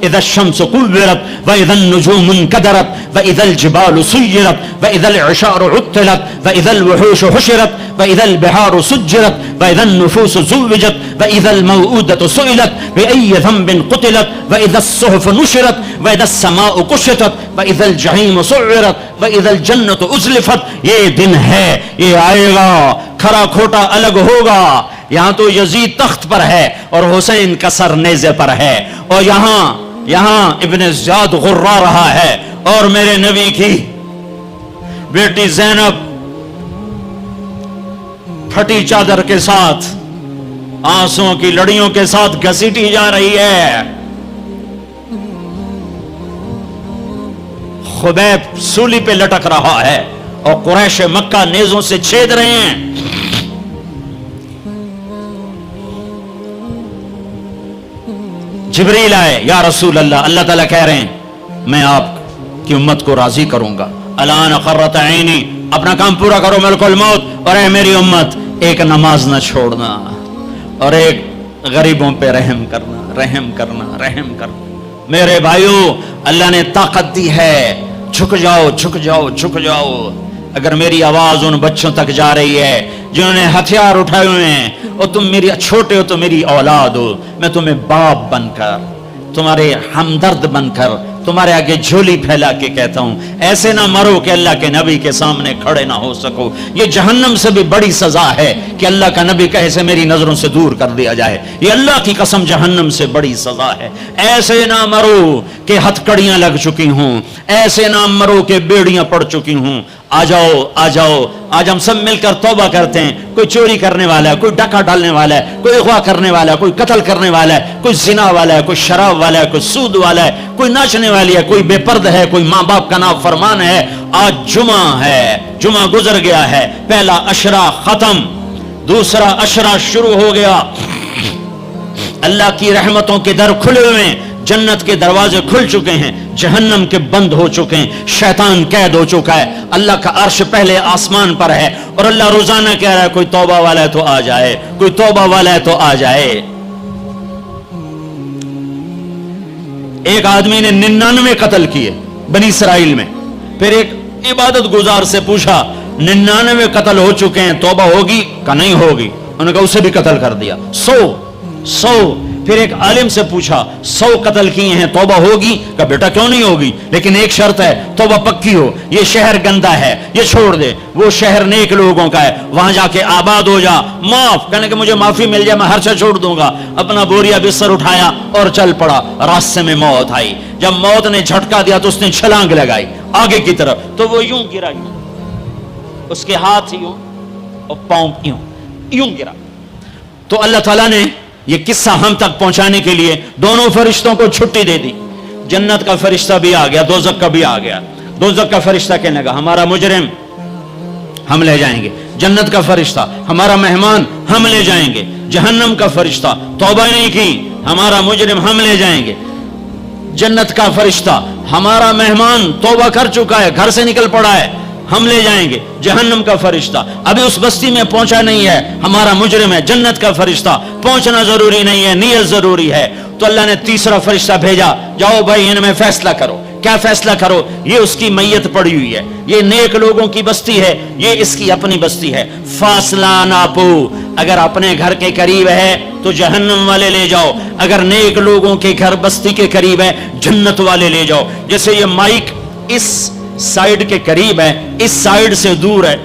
Speaker 1: اذا الشمس كورت واذا النجوم انكدرت واذا الجبال سيرت واذا العشار عطلت واذا الوحوش حشرت واذا البحار سجرت واذا النفوس زوجت واذا الموءودة سئلت بأي ذنب قتلت واذا الصحف نشرت واذا السماء كشطت واذا الجحيم سعرت واذا الجنة ازلفت۔ یہ دن ہے، یہ آئے گا، کھرا کھوٹا الگ ہوگا۔ یہاں تو یزید تخت پر ہے اور حسین کا سر نیزے پر ہے، اور یہاں ابن زیاد غرا رہا ہے، اور میرے نبی کی بیٹی زینب پھٹی چادر کے ساتھ آنسوں کی لڑیوں کے ساتھ گھسیٹی جا رہی ہے۔ خبیب سولی پہ لٹک رہا ہے اور قریش مکہ نیزوں سے چھید رہے ہیں۔ جبریل آئے، یا رسول اللہ، اللہ تعالیٰ کہہ رہے ہیں میں آپ کی امت کو راضی کروں گا۔ الان قرۃ عینی، اپنا کام پورا کرو ملک الموت، اور اے میری امت ایک نماز نہ چھوڑنا اور ایک غریبوں پہ رحم کرنا۔ میرے بھائیو، اللہ نے طاقت دی ہے، جھک جاؤ۔ اگر میری آواز ان بچوں تک جا رہی ہے جنہوں نے ہتھیار اٹھائے ہوئے ہیں، اور تم میری چھوٹے ہو تو میری اولاد ہو، میں تمہیں باپ بن کر، تمہارے ہمدرد بن کر، تمہارے آگے جھولی پھیلا کے کہتا ہوں ایسے نہ مرو کہ اللہ کے نبی کے سامنے کھڑے نہ ہو سکو۔ یہ جہنم سے بھی بڑی سزا ہے کہ اللہ کا نبی کہے سے میری نظروں سے دور کر دیا جائے۔ یہ اللہ کی قسم جہنم سے بڑی سزا ہے۔ ایسے نہ مرو کہ ہتھکڑیاں لگ چکی ہوں، ایسے نہ مرو کہ بیڑیاں پڑ چکی ہوں۔ آ جاؤ، آج ہم سب مل کر توبہ کرتے ہیں۔ کوئی چوری کرنے والا ہے، کوئی ڈاکہ ڈالنے والا ہے، کوئی اغوا کرنے والا ہے، کوئی قتل کرنے والا ہے، کوئی زنا والا ہے، کوئی شراب والا ہے، کوئی سود والا ہے، کوئی ناچنے والی ہے، کوئی بے پرد ہے، کوئی ماں باپ کا نافرمان ہے۔ آج جمعہ ہے، جمعہ گزر گیا ہے، پہلا عشرہ ختم، دوسرا عشرہ شروع ہو گیا۔ اللہ کی رحمتوں کے در کھلے ہوئے ہیں، جنت کے دروازے کھل چکے ہیں، جہنم کے بند ہو چکے ہیں، شیطان قید ہو چکا ہے۔ اللہ کا عرش پہلے آسمان پر ہے، اور اللہ روزانہ کہہ رہا ہے کوئی توبہ والا ہے تو آ جائے، کوئی توبہ والا ہے تو آ جائے۔ ایک آدمی نے 99 قتل کیے بنی اسرائیل میں، پھر ایک عبادت گزار سے پوچھا 99 قتل ہو چکے ہیں، توبہ ہوگی کہ نہیں ہوگی؟ انہوں نے کہا اسے بھی قتل کر دیا۔ 100 پھر ایک عالم سے پوچھا 100 قتل کیے ہیں، توبہ ہوگی؟ کہا بیٹا کیوں نہیں ہوگی، لیکن ایک شرط ہے، توبہ پکی ہو، یہ شہر گندا ہے، یہ چھوڑ دے، وہ شہر نیک لوگوں کا ہے، وہاں جا کے آباد ہو جا، معاف کہنے کہ مجھے معافی مل جائے میں ہر شے چھوڑ دوں گا۔ اپنا بوریا بستر اٹھایا اور چل پڑا۔ راستے میں موت آئی، جب موت نے جھٹکا دیا تو اس نے چھلانگ لگائی آگے کی طرف، تو وہ یوں گرا، اس کے ہاتھ یوں اور پاؤں یوں گرا۔ تو اللہ تعالیٰ نے یہ قصہ ہم تک پہنچانے کے لیے دونوں فرشتوں کو چھٹی دے دی۔ جنت کا فرشتہ بھی آ گیا، دوزخ کا بھی آ گیا۔ دوزخ کا فرشتہ کہنے لگا ہمارا مجرم ہم لے جائیں گے، جنت کا فرشتہ ہمارا مہمان ہم لے جائیں گے، جہنم کا فرشتہ توبہ نہیں کی ہمارا مجرم ہم لے جائیں گے، جنت کا فرشتہ ہمارا مہمان توبہ کر چکا ہے، گھر سے نکل پڑا ہے، ہم لے جائیں گے۔ جہنم کا فرشتہ ابھی اس بستی میں پہنچا نہیں ہے، ہمارا مجرم ہے۔ جنت کا فرشتہ پہنچنا ضروری نہیں ہے، نیت ضروری ہے۔ تو اللہ نے تیسرا فرشتہ بھیجا، جاؤ بھائی ان میں فیصلہ کرو۔ کیا فیصلہ کرو؟ یہ اس کی میت پڑی ہوئی ہے، یہ نیک لوگوں کی بستی ہے، یہ اس کی اپنی بستی ہے، فاصلہ ناپو۔ اگر اپنے گھر کے قریب ہے تو جہنم والے لے جاؤ، اگر نیک لوگوں کے گھر بستی کے قریب ہے جنت والے لے جاؤ۔ جیسے یہ مائک اس سائیڈ کے قریب ہے، اس سائیڈ سے دور ہے،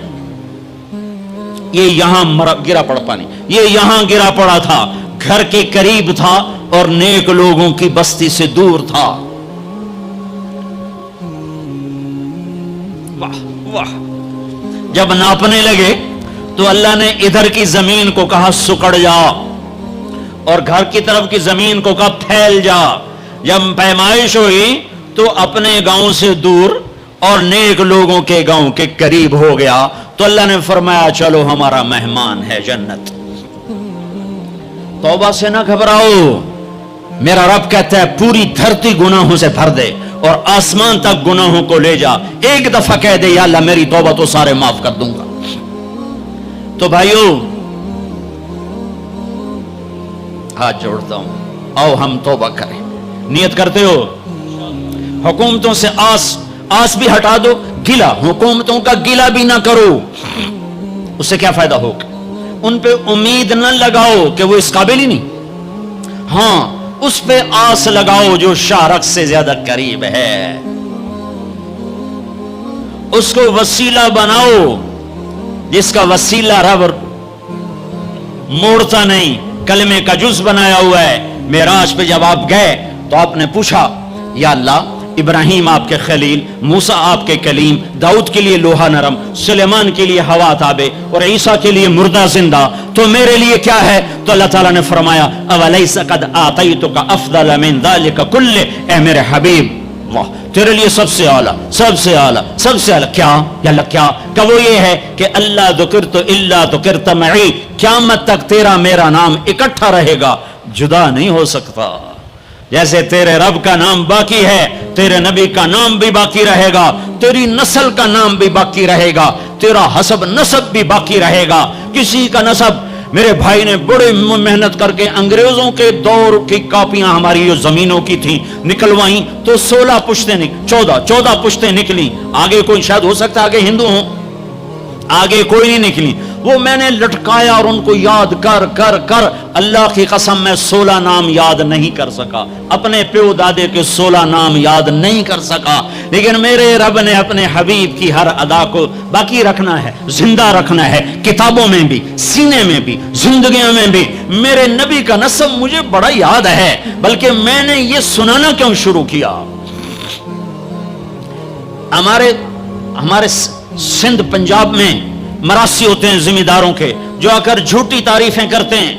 Speaker 1: یہ یہاں گرا پڑا پانی، یہ یہاں گرا پڑا تھا، گھر کے قریب تھا اور نیک لوگوں کی بستی سے دور تھا. واہ واہ. جب ناپنے لگے تو اللہ نے ادھر کی زمین کو کہا سکڑ جا, اور گھر کی طرف کی زمین کو کہا پھیل جا. جب پیمائش ہوئی تو اپنے گاؤں سے دور اور نیک لوگوں کے گاؤں کے قریب ہو گیا. تو اللہ نے فرمایا چلو ہمارا مہمان ہے جنت. توبہ سے نہ گھبراؤ, میرا رب کہتا ہے پوری دھرتی گناہوں سے بھر دے اور آسمان تک گناہوں کو لے جا. ایک دفعہ کہہ دے یا اللہ میری توبہ تو سارے معاف کر دوں گا. تو بھائیو ہاتھ جوڑتا ہوں, آؤ ہم توبہ کریں. نیت کرتے ہو؟ حکومتوں سے آس بھی ہٹا دو, گلا حکومتوں کا گلا بھی نہ کرو, اس سے کیا فائدہ ہوگا؟ ان پہ امید نہ لگاؤ کہ وہ اس قابل ہی نہیں. ہاں اس پہ آس لگاؤ جو شارک سے زیادہ قریب ہے, اس کو وسیلہ بناؤ جس کا وسیلہ رب موڑتا نہیں, کلمے کا جز بنایا ہوا ہے. معراج پہ جب آپ گئے تو آپ نے پوچھا یا اللہ ابراہیم آپ کے خلیل, موسیٰ آپ کے کلیم, داؤد کے لیے لوہا نرم, سلیمان کے لیے ہوا تابے اور عیسیٰ کے لیے مردہ زندہ, تو میرے لیے کیا ہے؟ تو اللہ تعالیٰ نے فرمایا اولیس قد آتیتک افضل من ذلک کلہ, اے میرے حبیب واہ تیرے لیے سب سے اعلیٰ سب سے اعلیٰ سب سے اعلیٰ کیا یا اللہ کیا کہ وہ یہ ہے کہ اللہ ذکرت الا ذکرت معی, قیامت تک تیرا میرا نام اکٹھا رہے گا, جدا نہیں ہو سکتا. جیسے تیرے رب کا نام باقی ہے تیرے نبی کا نام بھی باقی رہے گا, تیری نسل کا نام بھی باقی رہے گا, تیرا حسب نسب بھی باقی رہے گا. کسی کا نسب, میرے بھائی نے بڑے محنت کر کے انگریزوں کے دور کی کاپیاں ہماری جو زمینوں کی تھیں نکلوائیں تو 16 پشتیں 14 پشتیں نکلی. آگے کوئی شاید ہو سکتا ہے آگے ہندو ہوں, آگے کوئی نہیں نکلی. وہ میں نے لٹکایا اور ان کو یاد کر کر کر اللہ کی قسم میں 16 نام یاد نہیں کر سکا, اپنے پیو دادے کے 16 نام یاد نہیں کر سکا. لیکن میرے رب نے اپنے حبیب کی ہر ادا کو باقی رکھنا ہے, زندہ رکھنا ہے, کتابوں میں بھی, سینے میں بھی, زندگیوں میں بھی. میرے نبی کا نسب مجھے بڑا یاد ہے, بلکہ میں نے یہ سنانا کیوں شروع کیا. ہمارے سندھ پنجاب میں مراسی ہوتے ہیں زمینداروں کے, جو آ کر جھوٹی تعریفیں کرتے ہیں,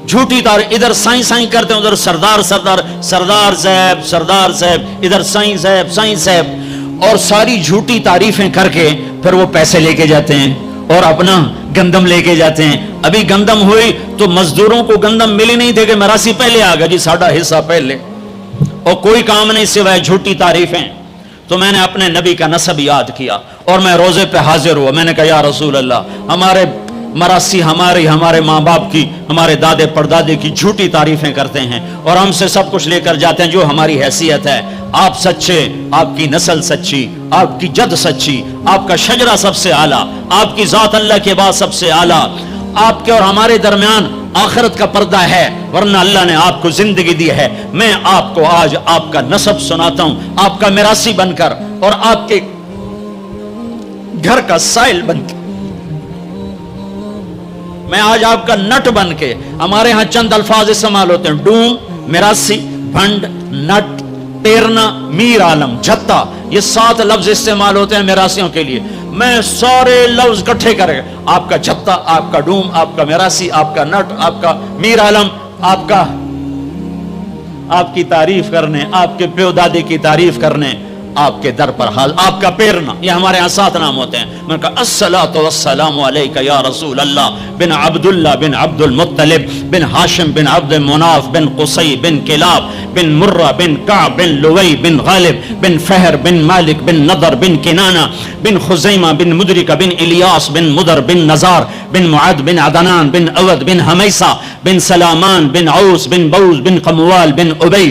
Speaker 1: جھوٹی تعریف, ادھر سائیں سائیں کرتے ہیں, ادھر سردار صاحب, ادھر سائیں صاحب, اور ساری جھوٹی تعریفیں کر کے پھر وہ پیسے لے کے جاتے ہیں اور اپنا گندم لے کے جاتے ہیں. ابھی گندم ہوئی تو مزدوروں کو گندم ملی نہیں تھے کہ مراسی پہلے آ گیا جی ساڈا حصہ پہلے, اور کوئی کام نہیں سوائے جھوٹی تعریفیں. تو میں نے اپنے نبی کا نسب یاد کیا اور میں روزے پہ حاضر ہوا. میں نے کہا یا رسول اللہ, ہمارے مراسی ہمارے ماں باپ کی, ہمارے دادے پردادے کی جھوٹی تعریفیں کرتے ہیں اور ہم سے سب کچھ لے کر جاتے ہیں جو ہماری حیثیت ہے. آپ سچے, آپ کی نسل سچی, آپ کی جد سچی, آپ کا شجرہ سب سے اعلیٰ, آپ کی ذات اللہ کے بعد سب سے اعلیٰ. آپ کے اور ہمارے درمیان آخرت کا پردہ ہے, ورنہ اللہ نے آپ کو زندگی دی ہے. میں آپ کو آج آپ کا نسب سناتا ہوں, آپ کا میراثی بن کر اور آپ کے گھر کا سائل بن کے, میں آج آپ کا نٹ بن کے. ہمارے ہاں چند الفاظ استعمال ہوتے ہیں, ڈوم, میراثی, بھنڈ, نٹ, تیرنا, میر عالم, جھتا, یہ 7 لفظ استعمال ہوتے ہیں میراثیوں کے لیے. میں سارے لفظ اکٹھے کرے, آپ کا جھتا, آپ کا ڈوم, آپ کا میراثی, آپ کا نٹ, آپ کا میر عالم, آپ کی تعریف کرنے, آپ کے پیو دادے کی تعریف کرنے, آپ کے در پر حال, آپ کا پیرنا, یہ ہمارے ہاں 7 نام ہوتے ہیں. میں نے کہا الصلاۃ والسلام علیک یا رسول اللہ بن عبداللہ بن عبد المطلب بن ہاشم بن عبد مناف بن قصی بن کلاب بن مرہ بن کعب بن لوی بن غالب بن فہر بن مالک بن نضر بن کنانہ بن خزیمہ بن مدرکہ بن الیاس بن مدر بن نزار بن معد بن عدنان بن عود بن حمیسہ بن سلامان بن عوس بن بوز بن قموال بن ابی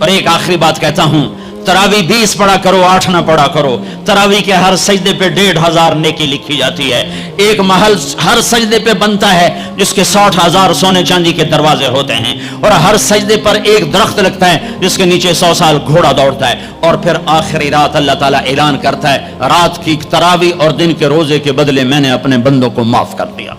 Speaker 1: اور ایک آخری بات کہتا ہوں، تراوی 20 پڑھا کرو، 8 نہ پڑھا کرو. تراوی کے ہر سجدے پہ 1500 نیکی لکھی جاتی ہے. ایک محل ہر سجدے پہ بنتا ہے جس کے 60,000 سونے چاندی کے دروازے ہوتے ہیں، اور ہر سجدے پر ایک درخت لگتا ہے جس کے نیچے 100 سال گھوڑا دوڑتا ہے. اور پھر آخری رات اللہ تعالیٰ اعلان کرتا ہے، رات کی تراوی اور دن کے روزے کے بدلے میں نے اپنے بندوں کو معاف کر دیا.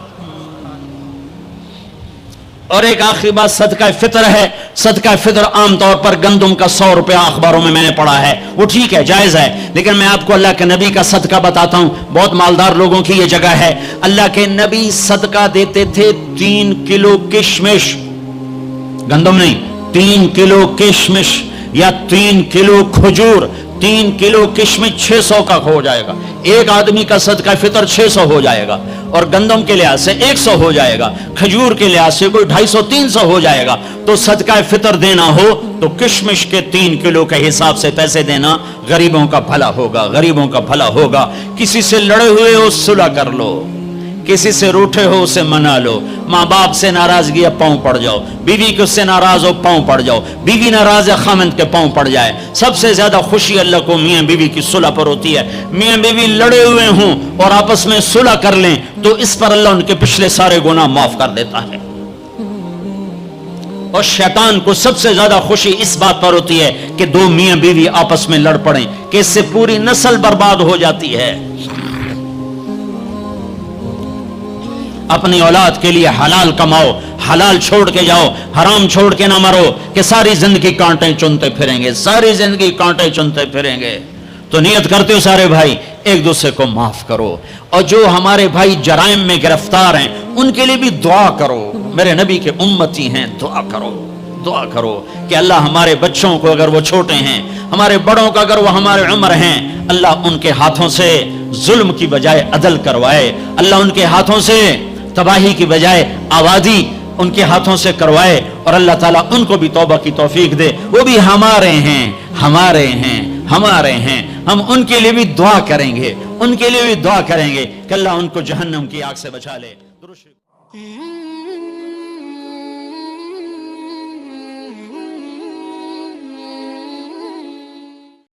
Speaker 1: اور ایک آخری بات صدقہ فطر ہے. صدقہ فطر عام طور پر گندم کا 100 روپیہ اخباروں میں نے پڑھا ہے، وہ ٹھیک ہے، جائز ہے، لیکن میں آپ کو اللہ کے نبی کا صدقہ بتاتا ہوں. بہت مالدار لوگوں کی یہ جگہ ہے. اللہ کے نبی صدقہ دیتے تھے 3 کلو کشمش، گندم نہیں، 3 کلو کشمش یا 3 کلو کھجور. 3 کلو کشمش 600 کا ہو جائے گا. ایک آدمی کا صدقہ فطر 600 ہو جائے گا، اور گندم کے لحاظ سے 100 ہو جائے گا، کھجور کے لحاظ سے کوئی 250-300 ہو جائے گا. تو صدقہ فطر دینا ہو تو کشمش کے 3 کلو کے حساب سے پیسے دینا. غریبوں کا بھلا ہوگا، غریبوں کا بھلا ہوگا. کسی سے لڑے ہوئے ہو صلح کر لو، کسی سے روٹھے ہو اسے منا لو. ماں باپ سے ناراضگی ہے، پاؤں پڑ جاؤ. بیوی کو سے ناراض ہو، پاؤں پڑ جاؤ. بیوی ناراض ہے، خامند کے پاؤں پڑ جائے. سب سے زیادہ خوشی اللہ کو میاں بیوی کی صلح پر ہوتی ہے. میاں بیوی لڑے ہوئے ہوں اور آپس میں صلح کر لیں تو اس پر اللہ ان کے پچھلے سارے گناہ معاف کر دیتا ہے. اور شیطان کو سب سے زیادہ خوشی اس بات پر ہوتی ہے کہ 2 میاں بیوی آپس میں لڑ پڑیں، کہ اس سے پوری نسل برباد ہو جاتی ہے. اپنی اولاد کے لیے حلال کماؤ، حلال چھوڑ کے جاؤ، حرام چھوڑ کے نہ مرو کہ ساری زندگی کانٹے چنتے پھریں گے، ساری زندگی کانٹے چنتے پھریں گے. تو نیت کرتے ہو سارے بھائی ایک دوسرے کو معاف کرو. اور جو ہمارے بھائی جرائم میں گرفتار ہیں ان کے لیے بھی دعا کرو. میرے نبی کے امتی ہیں، دعا کرو، دعا کرو کہ اللہ ہمارے بچوں کو اگر وہ چھوٹے ہیں، ہمارے بڑوں کا اگر وہ ہمارے عمر ہیں، اللہ ان کے ہاتھوں سے ظلم کی بجائے عدل کروائے. اللہ ان کے ہاتھوں سے تباہی کی بجائے آبادی ان کے ہاتھوں سے کروائے. اور اللہ تعالیٰ ان کو بھی توبہ کی توفیق دے. وہ بھی ہمارے ہیں، ہمارے ہیں، ہمارے ہیں. ہم ان کے لیے بھی دعا کریں گے، ان کے لیے بھی دعا کریں گے کہ اللہ ان کو جہنم کی آگ سے بچا لے.